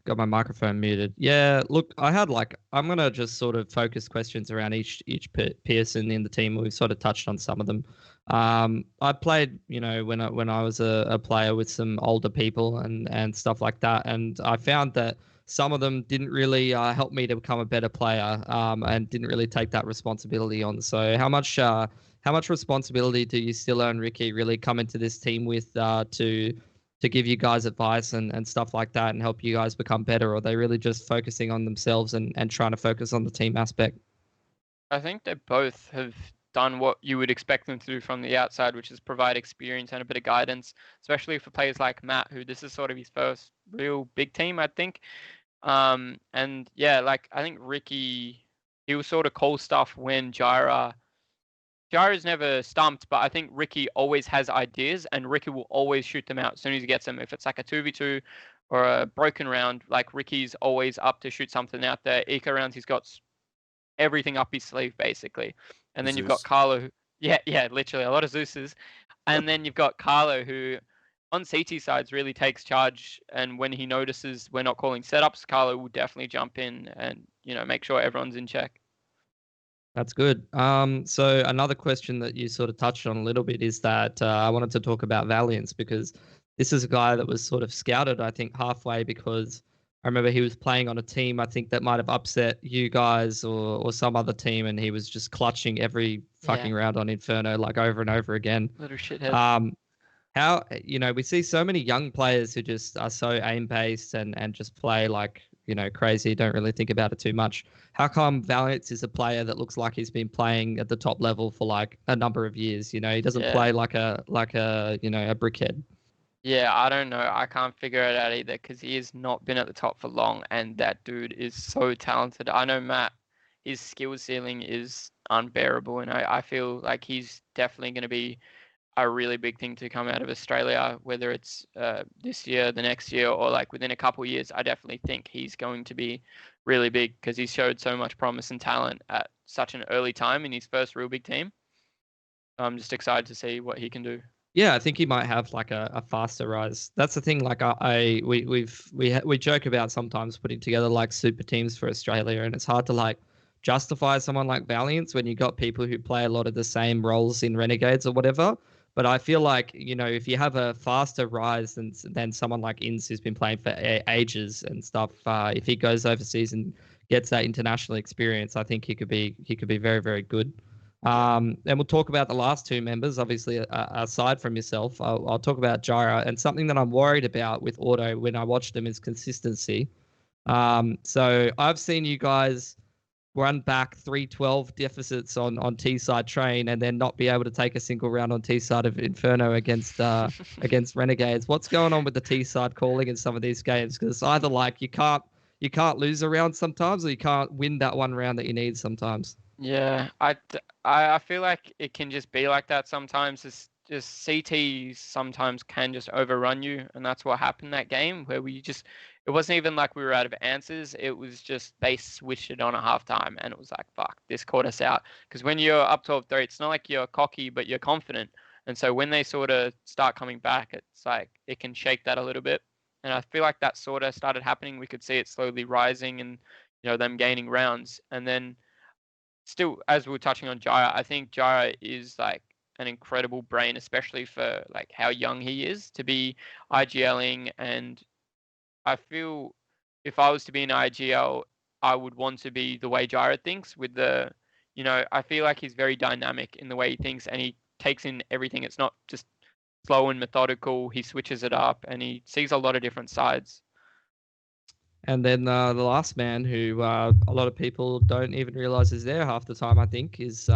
Got my microphone muted. Yeah, look, I'm going to just sort of focus questions around each person in the team. We've sort of touched on some of them. I played, when I was a player with some older people and stuff like that. And I found that some of them didn't really help me to become a better player and didn't really take that responsibility on. So how much responsibility do Ustilo and Rickeh really come into this team with to give you guys advice and stuff like that and help you guys become better? Or are they really just focusing on themselves and trying to focus on the team aspect? I think they both have done what you would expect them to do from the outside, which is provide experience and a bit of guidance, especially for players like Matt, who this is sort of his first real big team, I think. And yeah, I think Rickeh, he will sort of call stuff when Jirah's never stumped, but I think Rickeh always has ideas and Rickeh will always shoot them out as soon as he gets them. If it's like a 2v2 or a broken round, Rickeh's always up to shoot something out there. Eco rounds, he's got everything up his sleeve basically. And then you've got Carlo. Yeah, literally a lot of Zeus's. And then you've got Carlo, who on CT sides really takes charge. And when he notices we're not calling setups, Carlo will definitely jump in and make sure everyone's in check. That's good. So another question that you sort of touched on a little bit is that I wanted to talk about Valiance, because this is a guy that was sort of scouted, I think, halfway, because I remember he was playing on a team, I think, that might have upset you guys or some other team, and he was just clutching every fucking round on Inferno, like, over and over again. Little shithead. How, we see so many young players who just are so aim based and just play like, crazy, don't really think about it too much. How come Valiance is a player that looks like he's been playing at the top level for like a number of years? He doesn't play like a a brickhead. Yeah, I don't know. I can't figure it out either, because he has not been at the top for long, and that dude is so talented. I know Matt, his skill ceiling is unbearable, and I feel like he's definitely going to be a really big thing to come out of Australia, whether it's this year, the next year, or like within a couple of years. I definitely think he's going to be really big, because he showed so much promise and talent at such an early time in his first real big team. I'm just excited to see what he can do. Yeah, I think he might have like a faster rise. That's the thing. Like we joke about sometimes putting together like super teams for Australia, and it's hard to like justify someone like Valiance when you got people who play a lot of the same roles in Renegades or whatever. But I feel like, if you have a faster rise than someone like Inns, who's been playing for ages and stuff, if he goes overseas and gets that international experience, I think he could be very, very good. And we'll talk about the last two members, obviously, aside from yourself. I'll talk about Jirah. And something that I'm worried about with Auto when I watch them is consistency. So I've seen you guys run back 3-12 deficits on T-side train and then not be able to take a single round on T-side of Inferno against against Renegades. What's going on with the T-side calling in some of these games? Because it's either like you can't lose a round sometimes, or you can't win that one round that you need sometimes. Yeah, I feel like it can just be like that sometimes. It's just CT sometimes can just overrun you, and that's what happened that game, where it wasn't even like we were out of answers. It was just they switched it on at halftime, and it was like, fuck, this caught us out. Because when you're up 12-3, it's not like you're cocky, but you're confident. And so when they sort of start coming back, it's like it can shake that a little bit. And I feel like that sort of started happening. We could see it slowly rising, and them gaining rounds. And then still, as we were touching on Jirah, I think Jirah is like an incredible brain, especially for like how young he is to be IGLing. And I feel if I was to be an IGL, I would want to be the way Jirah thinks with I feel like he's very dynamic in the way he thinks, and he takes in everything. It's not just slow and methodical. He switches it up, and he sees a lot of different sides. And then the last man, who a lot of people don't even realize is there half the time, I think, is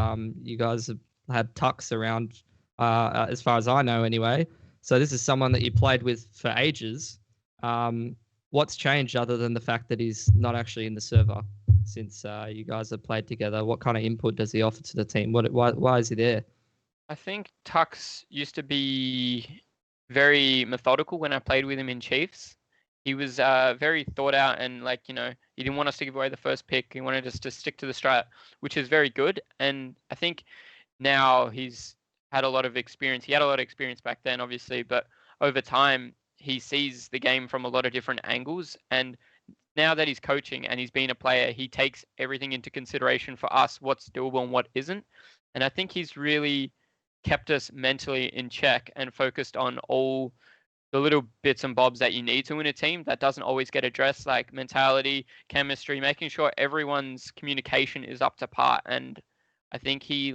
you guys have had Tux around, as far as I know anyway. So this is someone that you played with for ages. What's changed other than the fact that he's not actually in the server since you guys have played together? What kind of input does he offer to the team? Why is he there? I think Tux used to be very methodical when I played with him in Chiefs. He was very thought out, and he didn't want us to give away the first pick. He wanted us to stick to the strat, which is very good. And I think now he's had a lot of experience. He had a lot of experience back then, obviously, but over time he sees the game from a lot of different angles. And now that he's coaching and he's been a player, he takes everything into consideration for us, what's doable and what isn't. And I think he's really kept us mentally in check and focused on all the little bits and bobs that you need to win a team that doesn't always get addressed, like mentality, chemistry, making sure everyone's communication is up to par. And I think he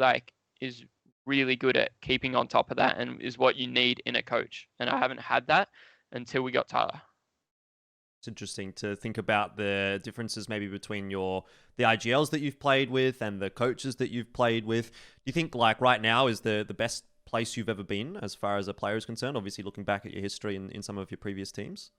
is really good at keeping on top of that, and is what you need in a coach. And I haven't had that until we got Tyler. It's interesting to think about the differences maybe between the IGLs that you've played with and the coaches that you've played with. Do you think like right now is the best place you've ever been as far as a player is concerned, obviously looking back at your history in some of your previous teams?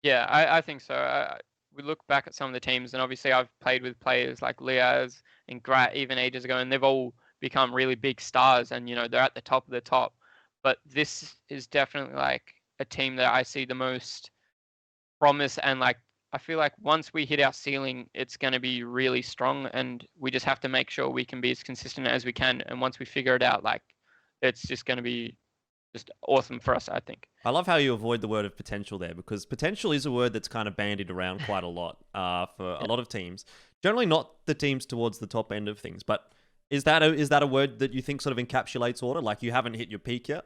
Yeah, I think so. We look back at some of the teams, and obviously I've played with players like Liaz and Grat even ages ago, and they've all become really big stars, and they're at the top of the top. But this is definitely like a team that I see the most promise, and I feel like once we hit our ceiling, it's going to be really strong, and we just have to make sure we can be as consistent as we can. And once we figure it out, it's just going to be just awesome for us, I think. I love how you avoid the word of potential there, because potential is a word that's kind of bandied around quite a lot for a lot of teams. Generally not the teams towards the top end of things, but is that a word that you think sort of encapsulates order? Like you haven't hit your peak yet?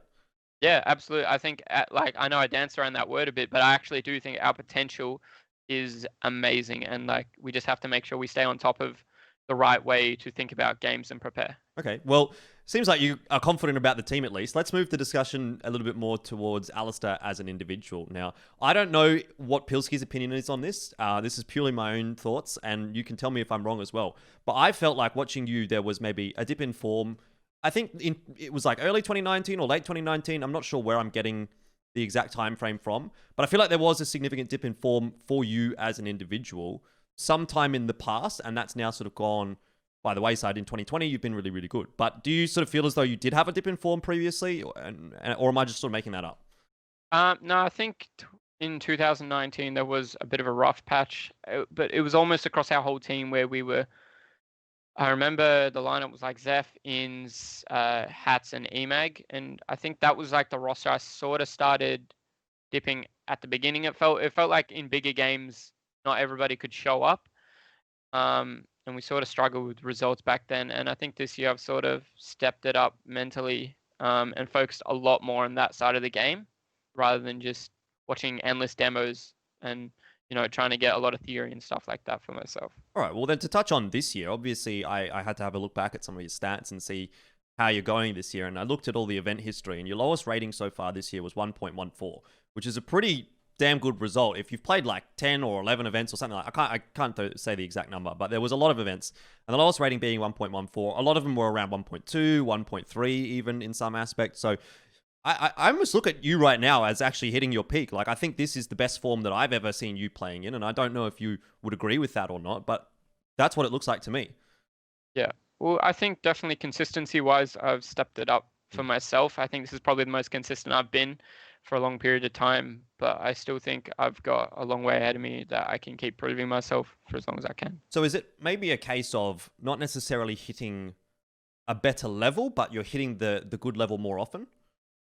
Yeah, absolutely. I think like I know I danced around that word a bit, but I actually do think our potential is amazing, and like we just have to make sure we stay on top of the right way to think about games and prepare. Okay, well, seems like you are confident about the team at least. Let's move the discussion a little bit more towards Alistair as an individual. Now, I don't know what Pilski's opinion is on this. This is purely my own thoughts, and you can tell me if I'm wrong as well. But I felt like watching you, there was maybe a dip in form. I think it was like early 2019 or late 2019. I'm not sure where I'm getting the exact time frame from, but I feel like there was a significant dip in form for you as an individual sometime in the past, and that's now sort of gone by the wayside. In 2020, you've been really, really good. But do you sort of feel as though you did have a dip in form previously, or am I just sort of making that up? No, I think in 2019 there was a bit of a rough patch, but it was almost across our whole team where we were. I remember the lineup was like Zeph, Ins, Hats, and Emag, and I think that was like the roster I sort of started dipping at the beginning. It felt like in bigger games, not everybody could show up, and we sort of struggled with results back then. And I think this year I've sort of stepped it up mentally, and focused a lot more on that side of the game, rather than just watching endless demos and trying to get a lot of theory and stuff like that for myself. All right, well then to touch on this year, obviously I had to have a look back at some of your stats and see how you're going this year. And I looked at all the event history, and your lowest rating so far this year was 1.14, which is a pretty damn good result. If you've played like 10 or 11 events or something like I can't say the exact number, but there was a lot of events, and the lowest rating being 1.14. A lot of them were around 1.2, 1.3 even in some aspects. So I almost look at you right now as actually hitting your peak. Like, I think this is the best form that I've ever seen you playing in, and I don't know if you would agree with that or not, but that's what it looks like to me. Yeah. Well, I think definitely consistency-wise, I've stepped it up for myself. I think this is probably the most consistent I've been for a long period of time, but I still think I've got a long way ahead of me that I can keep proving myself for as long as I can. So is it maybe a case of not necessarily hitting a better level, but you're hitting the good level more often?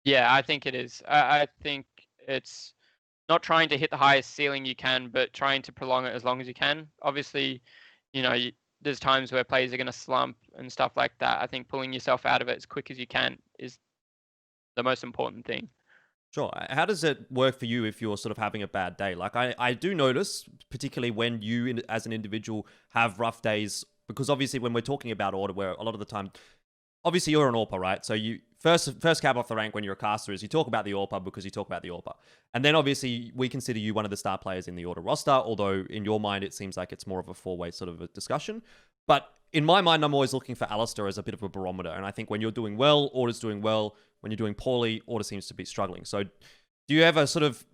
Yeah, I think it is. I think it's not trying to hit the highest ceiling you can, but trying to prolong it as long as you can. Obviously, there's times where players are going to slump and stuff like that. I think pulling yourself out of it as quick as you can is the most important thing. Sure. How does it work for you if you're sort of having a bad day? Like I do notice, particularly when you as an individual have rough days, because obviously when we're talking about order, where a lot of the time, obviously you're an AWPer, right? So you first cab off the rank when you're a caster is you talk about the AWPer because you talk about the AWPer. And then obviously we consider you one of the star players in the order roster, although in your mind it seems like it's more of a four-way sort of a discussion. But in my mind, I'm always looking for Alistair as a bit of a barometer. And I think when you're doing well, Order's doing well. When you're doing poorly, Order seems to be struggling. So do you ever sort of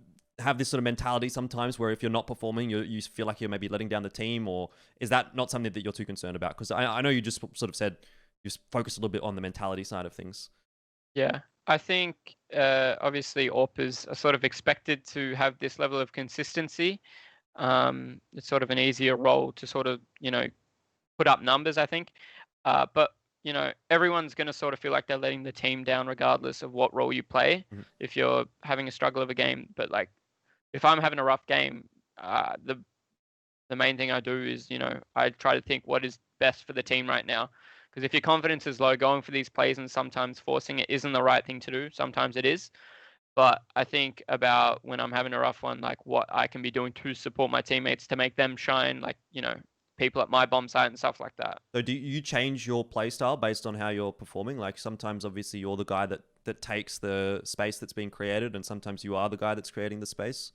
have this sort of mentality sometimes where if you're not performing, you feel like you're maybe letting down the team? Or is that not something that you're too concerned about? Because I know you just sort of said you focus a little bit on the mentality side of things. Yeah, I think obviously AWPers are sort of expected to have this level of consistency. It's sort of an easier role to sort of, put up numbers, I think. But, everyone's going to sort of feel like they're letting the team down regardless of what role you play, if you're having a struggle of a game. But like, if I'm having a rough game, the main thing I do is, I try to think what is best for the team right now. Because if your confidence is low, going for these plays and sometimes forcing it isn't the right thing to do. Sometimes it is. But I think about when I'm having a rough one, like what I can be doing to support my teammates to make them shine, like, people at my bomb site and stuff like that. So do you change your playstyle based on how you're performing? Like sometimes obviously you're the guy that takes the space that's being created, and sometimes you are the guy that's creating the space?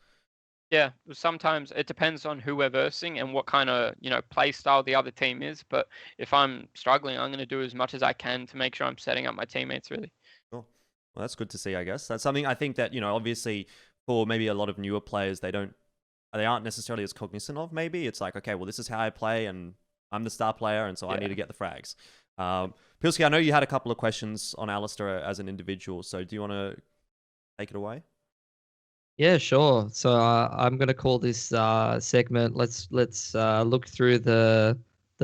Yeah, sometimes it depends on who we're versing and what kind of, play style the other team is. But if I'm struggling, I'm going to do as much as I can to make sure I'm setting up my teammates, really. Sure. Well, that's good to see, I guess. That's something I think that, obviously for maybe a lot of newer players, they aren't necessarily as cognizant of. Maybe it's like, okay, well, this is how I play and I'm the star player, and so I need to get the frags. Pilski, I know you had a couple of questions on Alistair as an individual, so do you want to take it away? Yeah, sure. So I'm gonna call this segment. Let's look through the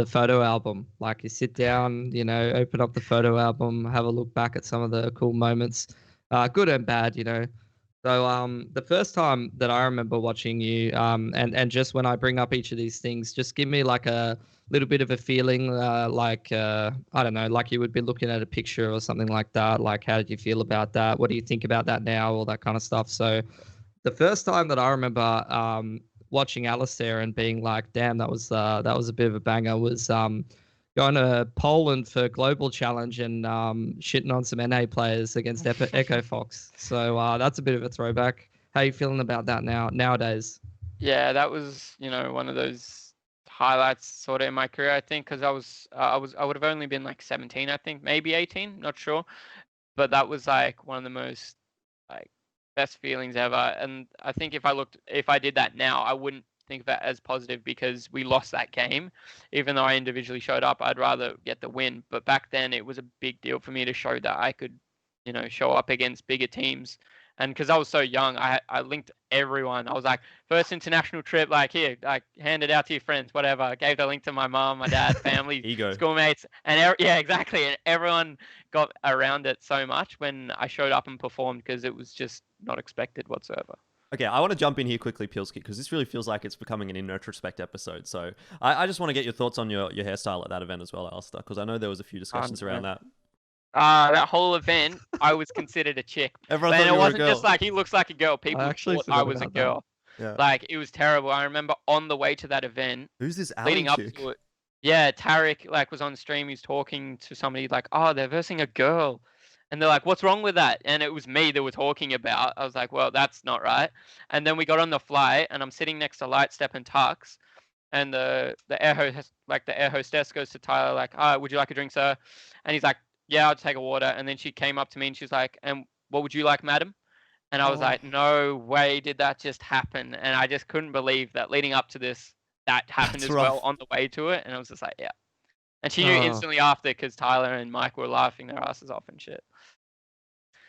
photo album. Like you sit down, open up the photo album, have a look back at some of the cool moments good and bad, you know. So the first time that I remember watching you, and just when I bring up each of these things, just give me like a little bit of a feeling, I don't know, like you would be looking at a picture or something like that. Like, how did you feel about that? What do you think about that now? All that kind of stuff. So the first time that I remember watching Alistair and being like, damn, that was a bit of a banger, was going to Poland for Global Challenge and shitting on some NA players against Echo Fox. So that's a bit of a throwback. How are you feeling about that nowadays? Yeah, that was, one of those highlights sort of in my career, I think, because I would have only been like 17, I think, maybe 18, not sure. But that was like one of the most like best feelings ever. And I think if I did that now, I wouldn't think of that as positive because we lost that game. Even though I individually showed up, I'd rather get the win. But back then it was a big deal for me to show that I could, show up against bigger teams. And because I was so young, I linked everyone. I was like, first international trip, like here, like hand it out to your friends, whatever. I gave the link to my mom, my dad, family, Ego. schoolmates, and yeah, exactly. And everyone got around it so much when I showed up and performed because it was just not expected whatsoever. Okay, I want to jump in here quickly, Pilski, because this really feels like it's becoming an in retrospect episode. So I just want to get your thoughts on your hairstyle at that event as well, Alistair, because I know there was a few discussions around that. That whole event, I was considered a chick. Everyone and thought it you were a wasn't girl. just like he looks like a girl. People thought I was a girl. Yeah. Like it was terrible. I remember on the way to that event, who's this leading up chick? to it. Yeah, Tarek was on stream. He's talking to somebody like, "Oh, they're versing a girl," and they're like, "What's wrong with that?" And it was me they were talking about. I was like, "Well, that's not right." And then we got on the flight, and I'm sitting next to Lightstep and Tux, and the air hostess goes to Tyler like, "Would you like a drink, sir?" And he's like, "Yeah, I'll take a water." And then she came up to me and she's like, "And what would you like, madam?" And I was like, "No way did that just happen." And I just couldn't believe that leading up to this, that happened That's as rough. well on the way to it. And I was just like, yeah. And she knew instantly after because Tyler and Mike were laughing their asses off and shit.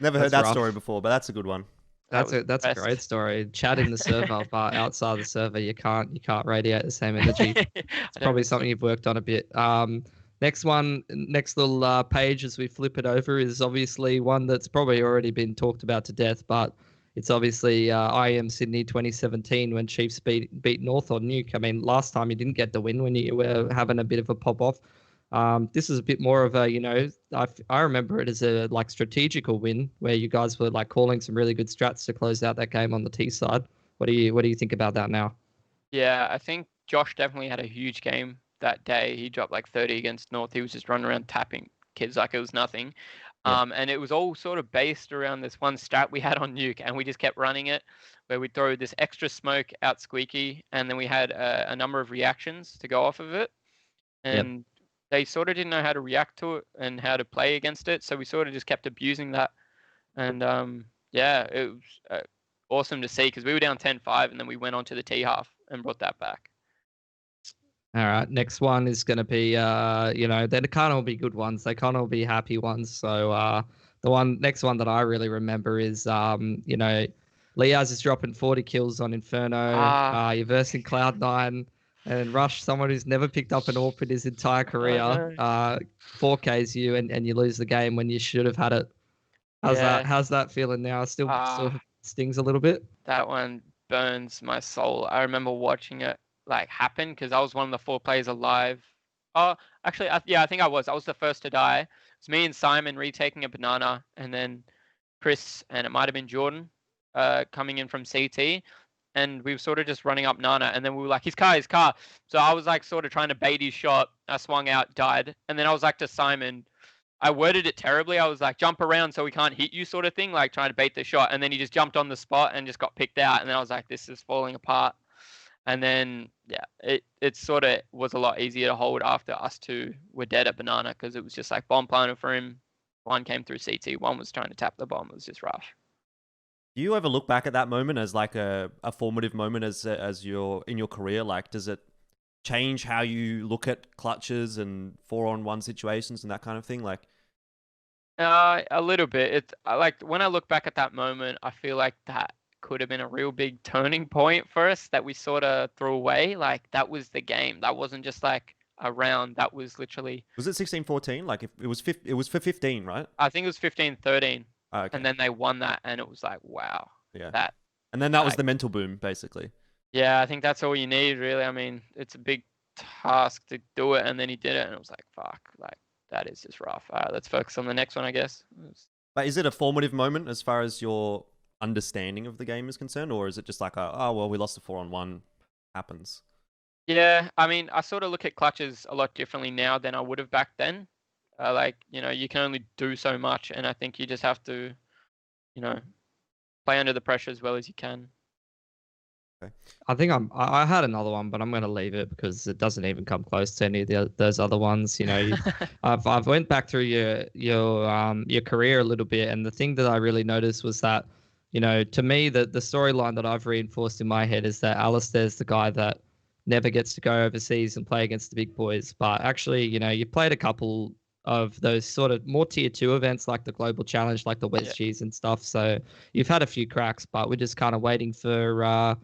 Never heard that story before, but that's a good one. That's a great story. Chat in the server, but outside the server, you can't radiate the same energy. It's probably something you've worked on a bit. Next little page as we flip it over is obviously one that's probably already been talked about to death, but it's obviously IEM Sydney 2017 when Chiefs beat North on Nuke. I mean, last time you didn't get the win when you were having a bit of a pop off. This is a bit more of a, I remember it as a like strategical win where you guys were like calling some really good strats to close out that game on the T side. What do you think about that now? Yeah, I think Josh definitely had a huge game that day. He dropped like 30 against North. He was just running around tapping kids like it was nothing. Yeah. And it was all sort of based around this one strat we had on Nuke, and we just kept running it, where we'd throw this extra smoke out Squeaky, and then we had a number of reactions to go off of it. And they sort of didn't know how to react to it and how to play against it, so we sort of just kept abusing that. And it was awesome to see because we were down 10-5, and then we went on to the T half and brought that back. All right, next one is going to be, they can't all be good ones. They can't all be happy ones. So the next one that I really remember is, Liaz is dropping 40 kills on Inferno. You're versing Cloud9 and Rush, someone who's never picked up an AWP in his entire career, 4Ks you and you lose the game when you should have had it. How's that feeling now? Still stings a little bit? That one burns my soul. I remember watching it happen because I was one of the 4 players alive. Oh, actually, I think I was. I was the first to die. It was me and Simon retaking a banana, and then Chris and it might have been Jordan coming in from CT, and we were sort of just running up Nana, and then we were like, his car. So I was sort of trying to bait his shot. I swung out, died, and then I was to Simon, I worded it terribly. I was like, jump around so we can't hit you sort of thing, trying to bait the shot, and then he just jumped on the spot and just got picked out, and then I was like, this is falling apart. And then, it sort of was a lot easier to hold after us two were dead at Banana because it was just bomb planted for him. One came through CT, one was trying to tap the bomb. It was just rough. Do you ever look back at that moment as a formative moment as you're in your career? Does it change how you look at clutches and 4-on-1 situations and that kind of thing? A little bit. It's when I look back at that moment, I feel like that could have been a real big turning point for us that we sort of threw away. That was the game. That wasn't just a round. That was literally. Was it 16-14? It was for 15, right? I think it was 15-13. Okay. And then they won that, and it was like, wow. Yeah. And then that was like, the mental boom, basically. Yeah, I think that's all you need, really. I mean, it's a big task to do it, and then he did it, and it was like, fuck, like, that is just rough. All right, let's focus on the next one, I guess. But is it a formative moment as far as your understanding of the game is concerned, or is it just like, oh, well, we lost a 4-on-1, happens? Yeah, I mean, I sort of look at clutches a lot differently now than I would have back then. Like, you can only do so much, and I think you just have to, play under the pressure as well as you can. Okay. I think I had another one, but I'm going to leave it because it doesn't even come close to any of those other ones. I've went back through your career a little bit, and the thing that I really noticed was that, to me, the storyline that I've reinforced in my head is that Alistair's the guy that never gets to go overseas and play against the big boys. But actually, you played a couple of those sort of more tier 2 events like the Global Challenge, like the WestGs and stuff. So you've had a few cracks, but we're just kind of waiting for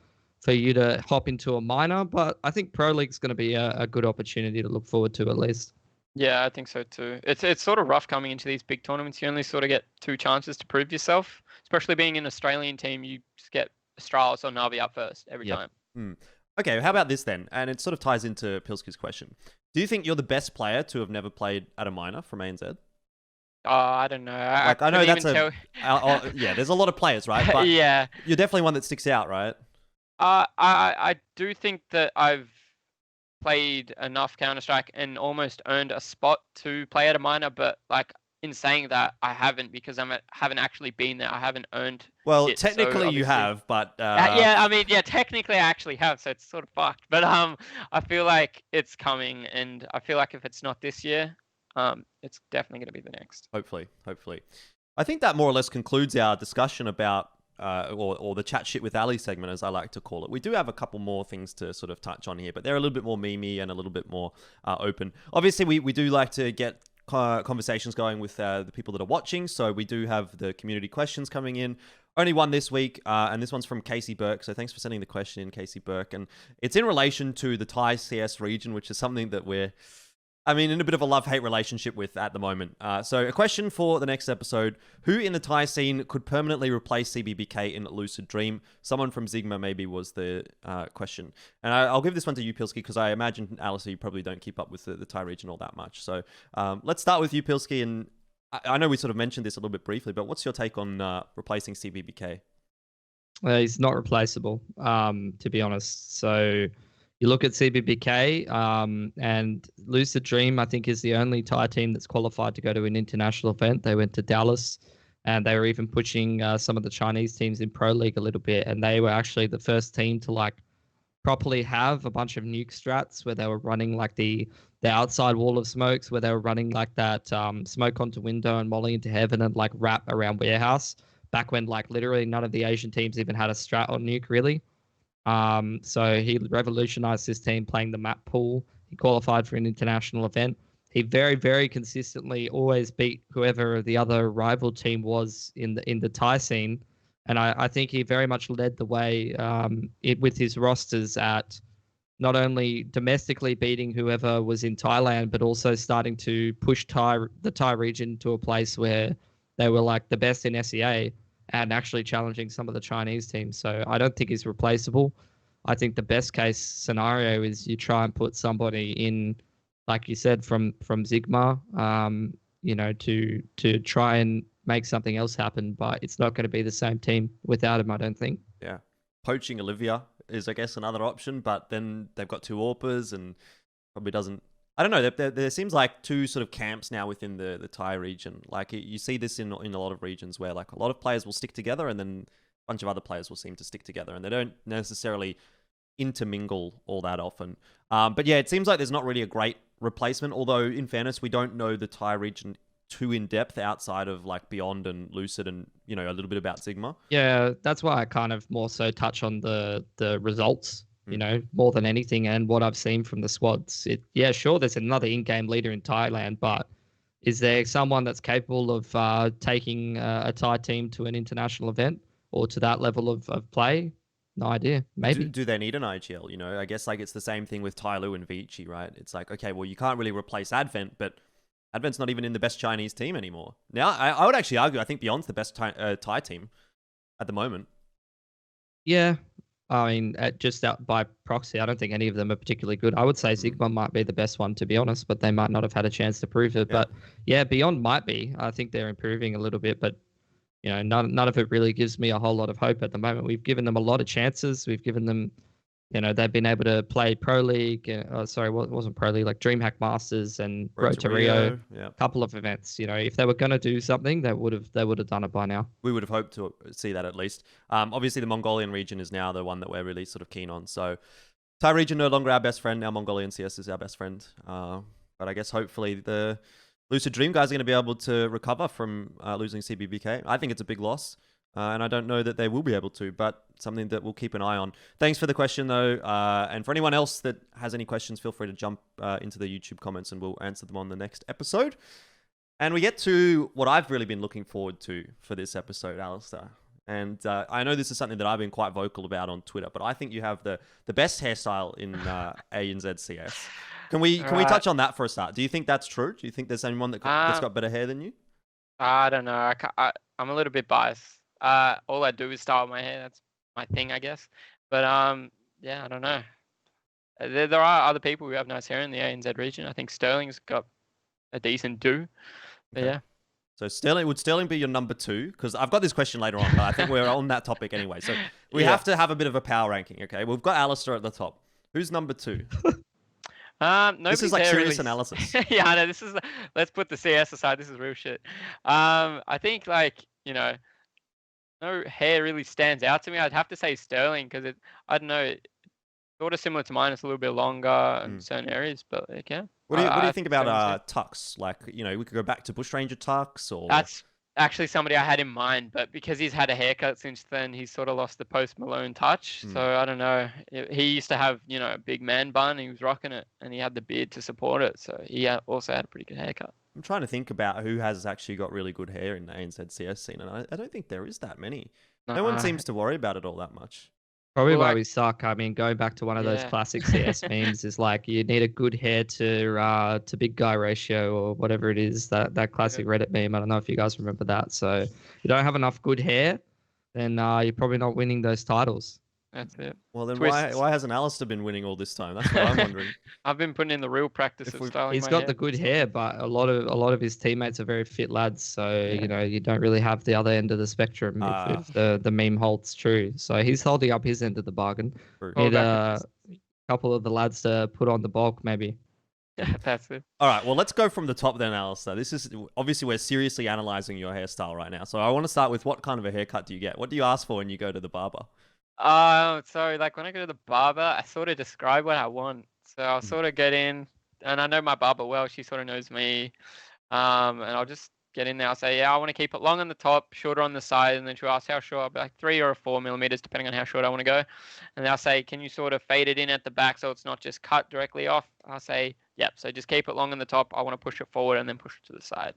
you to hop into a minor. But I think Pro League's going to be a good opportunity to look forward to, at least. Yeah, I think so too. It's sort of rough coming into these big tournaments. You only sort of get 2 chances to prove yourself, especially being an Australian team. You just get Australis or Navi up first every time. Okay, how about this then? And it sort of ties into Pilski's question. Do you think you're the best player to have never played at a minor from ANZ? I don't know. I know that's yeah, there's a lot of players, right? But yeah. You're definitely one that sticks out, right? I do think that I've played enough Counter-Strike and almost earned a spot to play at a minor, but like in saying that, I haven't, because haven't actually been there. I haven't earned. Well, technically you have, but yeah, I mean, yeah, technically I actually have, so it's sort of fucked. But I feel like it's coming, and I feel like if it's not this year, it's definitely going to be the next. Hopefully. I think that more or less concludes our discussion about or the chat shit with Ali segment, as I like to call it. We do have a couple more things to sort of touch on here, but they're a little bit more memey and a little bit more open. Obviously, we do like to get conversations going with the people that are watching, so we do have the community questions coming in. Only one this week, and this one's from Casey Burke, so thanks for sending the question in, Casey Burke. And it's in relation to the Thai CS region, which is something that we're in a bit of a love-hate relationship with at the moment. So a question for the next episode: who in the Thai scene could permanently replace CBBK in Lucid Dream? Someone from Sigma maybe was the question. And I'll give this one to you, Pilski, because I imagine, Alistair, you probably don't keep up with the Thai region all that much. So let's start with you, Pilski. And I know we sort of mentioned this a little bit briefly, but what's your take on replacing CBBK? He's not replaceable, to be honest. So you look at CBBK, and Lucid Dream, I think, is the only Thai team that's qualified to go to an international event. They went to Dallas, and they were even pushing some of the Chinese teams in Pro League a little bit. And they were actually the first team to properly have a bunch of nuke strats where they were running the outside wall of smokes, where they were running that smoke onto window and molly into heaven and wrap around warehouse. Back when literally none of the Asian teams even had a strat on nuke, really. So he revolutionized his team playing the map pool. He qualified for an international event. He very, very consistently always beat whoever the other rival team was in the Thai scene. And I think he very much led the way with his rosters at not only domestically beating whoever was in Thailand, but also starting to push the Thai region to a place where they were the best in ESEA and actually challenging some of the Chinese teams. So I don't think he's replaceable. I think the best case scenario is you try and put somebody in, like you said, from Sigma, to try and make something else happen. But it's not going to be the same team without him, I don't think. Yeah. Poaching Olivia is, I guess, another option, but then they've got 2 AWPers and probably doesn't... I don't know. There seems like 2 sort of camps now within the Thai region. You see this in a lot of regions where a lot of players will stick together, and then a bunch of other players will seem to stick together, and they don't necessarily intermingle all that often. But yeah, it seems like there's not really a great replacement. Although in fairness, we don't know the Thai region too in depth outside of Beyond and Lucid and a little bit about Sigma. Yeah, that's why I kind of more so touch on the results. More than anything, and what I've seen from the squads. Sure, there's another in-game leader in Thailand, but is there someone that's capable of taking a Thai team to an international event or to that level of play? No idea. Maybe. Do they need an IGL? I guess it's the same thing with Tyloo and Vici, right? It's okay, well, you can't really replace Advent, but Advent's not even in the best Chinese team anymore. Now, I would actually argue, I think Beyond's the best Thai team at the moment. Yeah. I mean, just out by proxy, I don't think any of them are particularly good. I would say Sigma might be the best one, to be honest, but they might not have had a chance to prove it. Yeah. But yeah, Beyond might be. I think they're improving a little bit, but none of it really gives me a whole lot of hope at the moment. We've given them a lot of chances. We've given them, they've been able to play Pro League. It wasn't Pro League, like DreamHack Masters and Road to Rio. A couple of events. If they were going to do something, they would have done it by now. We would have hoped to see that at least. Obviously, the Mongolian region is now the one that we're really sort of keen on. So, Thai region no longer our best friend. Now Mongolian CS is our best friend. But I guess hopefully the Lucid Dream guys are going to be able to recover from losing CBBK. I think it's a big loss. And I don't know that they will be able to, but something that we'll keep an eye on. Thanks for the question, though. And for anyone else that has any questions, feel free to jump into the YouTube comments and we'll answer them on the next episode. And we get to what I've really been looking forward to for this episode, Alistair. And I know this is something that I've been quite vocal about on Twitter, but I think you have the best hairstyle in ANZ CS. Can we touch on that for a start? Do you think that's true? Do you think there's anyone that's got better hair than you? I don't know. I'm a little bit biased. All I do is style my hair. That's my thing, I guess. But yeah, I don't know. There are other people who have nice hair in the ANZ region. I think Sterling's got a decent do. But yeah. So would Sterling be your number 2? Because I've got this question later on, but I think we're on that topic anyway. So we have to have a bit of a power ranking, okay? We've got Alistair at the top. Who's number 2? This is like serious analysis. Yeah, I know. Let's put the CS aside. This is real shit. I think no hair really stands out to me. I'd have to say Sterling because I don't know, sort of similar to mine. It's a little bit longer in certain areas, but yeah. What do you think about Tux? Like, we could go back to Bushranger Tux or... That's actually somebody I had in mind, but because he's had a haircut since then, he's sort of lost the Post Malone touch. So I don't know. He used to have, a big man bun. He was rocking it and he had the beard to support it. So he also had a pretty good haircut. I'm trying to think about who has actually got really good hair in the ANZ CS scene, and I don't think there is that many. No one seems to worry about it all that much. Probably why we suck. I mean, going back to one of those classic CS memes is like you need a good hair to big guy ratio or whatever it is, that classic Reddit meme. I don't know if you guys remember that. So if you don't have enough good hair, then you're probably not winning those titles. That's it. Well, then why hasn't Alistair been winning all this time? That's what I'm wondering. I've been putting in the real practice of styling. He's got the good hair, but a lot of his teammates are very fit lads. So you don't really have the other end of the spectrum if the meme holds true. So he's holding up his end of the bargain. Need a couple of the lads to put on the bulk, maybe. Yeah, that's it. All right, well, let's go from the top then, Alistair. This is obviously we're seriously analyzing your hairstyle right now. So I want to start with what kind of a haircut do you get? What do you ask for when you go to the barber? So like when I go to the barber, I sort of describe what I want. So I'll sort of get in, and I know my barber well. She sort of knows me, and I'll just get in there. I'll say, I want to keep it long on the top, shorter on the side, and then she'll ask how short. I'll be like 3 or 4 millimeters, depending on how short I want to go. And then I'll say, can you sort of fade it in at the back so it's not just cut directly off? I'll say, yep. So just keep it long on the top. I want to push it forward and then push it to the side.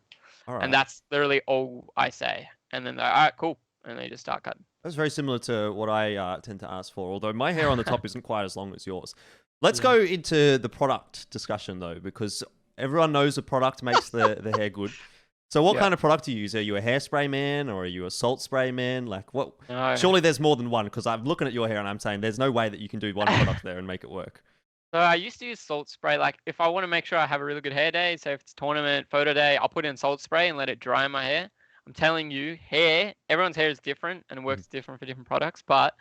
All right. And that's literally all I say. And then they're, all right, cool. And they just start cutting. That's very similar to what I tend to ask for, although my hair on the top isn't quite as long as yours. Let's go into the product discussion, though, because everyone knows the product makes the hair good. So what kind of product do you use? Are you a hairspray man or are you a salt spray man? Like what? No. Surely there's more than one, because I'm looking at your hair and I'm saying there's no way that you can do one product there and make it work. So I used to use salt spray. Like if I want to make sure I have a really good hair day, say if it's tournament, photo day, I'll put in salt spray and let it dry in my hair. I'm telling you, everyone's hair is different and works different for different products, but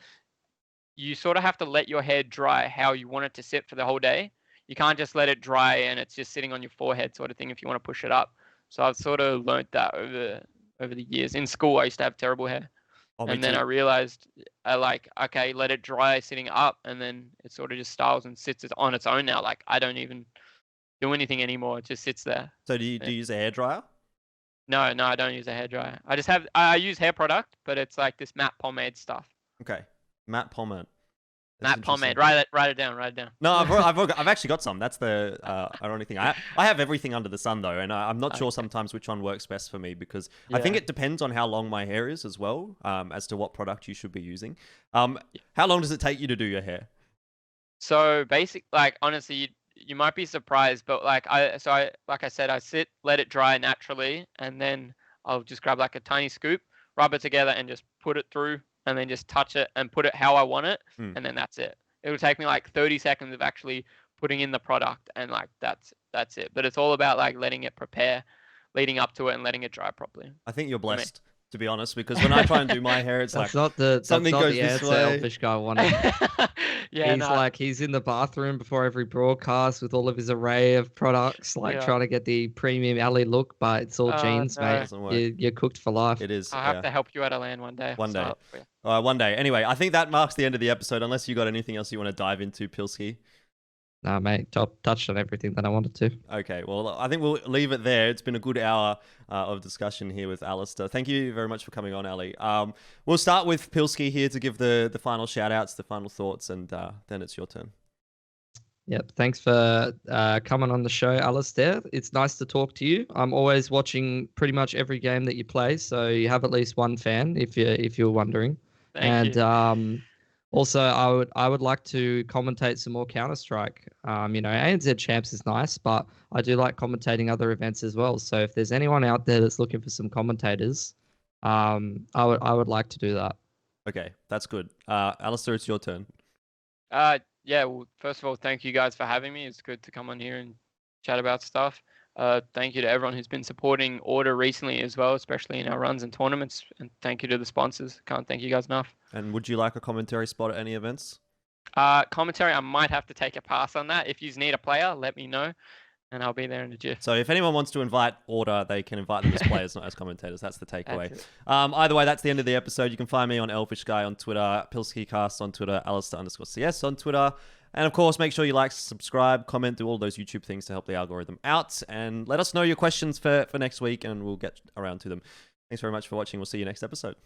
you sort of have to let your hair dry how you want it to sit for the whole day. You can't just let it dry and it's just sitting on your forehead sort of thing if you want to push it up. So I've sort of learned that over the years. In school, I used to have terrible hair. And then I realized okay, let it dry sitting up, and then it sort of just styles and sits on its own now. Like I don't even do anything anymore. It just sits there. So do you use a hairdryer? No, I don't use a hairdryer. I use hair product, but it's like this matte pomade stuff. Okay, matte pomade. Matte pomade. Write it down. No, I've actually got some. That's the ironic thing. I have everything under the sun though, and I'm not sure sometimes which one works best for me because I think it depends on how long my hair is as well, as to what product you should be using. How long does it take you to do your hair? So honestly, you might be surprised, but like I said, I sit, let it dry naturally, and then I'll just grab like a tiny scoop, rub it together, and just put it through, and then just touch it and put it how I want it, and then that's it. It will take me like 30 seconds of actually putting in the product, and like that's it. But it's all about like letting it prepare, leading up to it, and letting it dry properly. I think you're blessed, to be honest, because when I try and do my hair, it's That's like not the something goes this answer way. Elfishguy wanted. Yeah, He's in the bathroom before every broadcast with all of his array of products, trying to get the premium alley look, but it's all jeans, no. mate. Doesn't work. You're cooked for life. It is. I'll have to help you out of land one day. One day. One day. Anyway, I think that marks the end of the episode, unless you got anything else you want to dive into, Pilsky. Nah, mate, touched on everything that I wanted to. Okay, well, I think we'll leave it there. It's been a good hour of discussion here with Alistair. Thank you very much for coming on, Ali. We'll start with Pilsky here to give the final shout-outs, the final thoughts, and then it's your turn. Yep, thanks for coming on the show, Alistair. It's nice to talk to you. I'm always watching pretty much every game that you play, so you have at least one fan, if you're wondering. Thank you. Also, I would like to commentate some more Counter-Strike. ANZ Champs is nice, but I do like commentating other events as well. So if there's anyone out there that's looking for some commentators, I would like to do that. Okay, that's good. Alistair, it's your turn. Yeah, well, first of all, thank you guys for having me. It's good to come on here and chat about stuff. Thank you to everyone who's been supporting Order recently as well, especially in our runs and tournaments. And thank you to the sponsors. Can't thank you guys enough. And would you like a commentary spot at any events? Commentary, I might have to take a pass on that. If you need a player, let me know, and I'll be there in the jiff. So if anyone wants to invite Order, they can invite them as players, not as commentators. That's the takeaway. Either way, that's the end of the episode. You can find me on Elfishguy on Twitter, PilskyCast on Twitter, Alistair_CS on Twitter. And of course, make sure you like, subscribe, comment, do all those YouTube things to help the algorithm out. And let us know your questions for next week, and we'll get around to them. Thanks very much for watching. We'll see you next episode.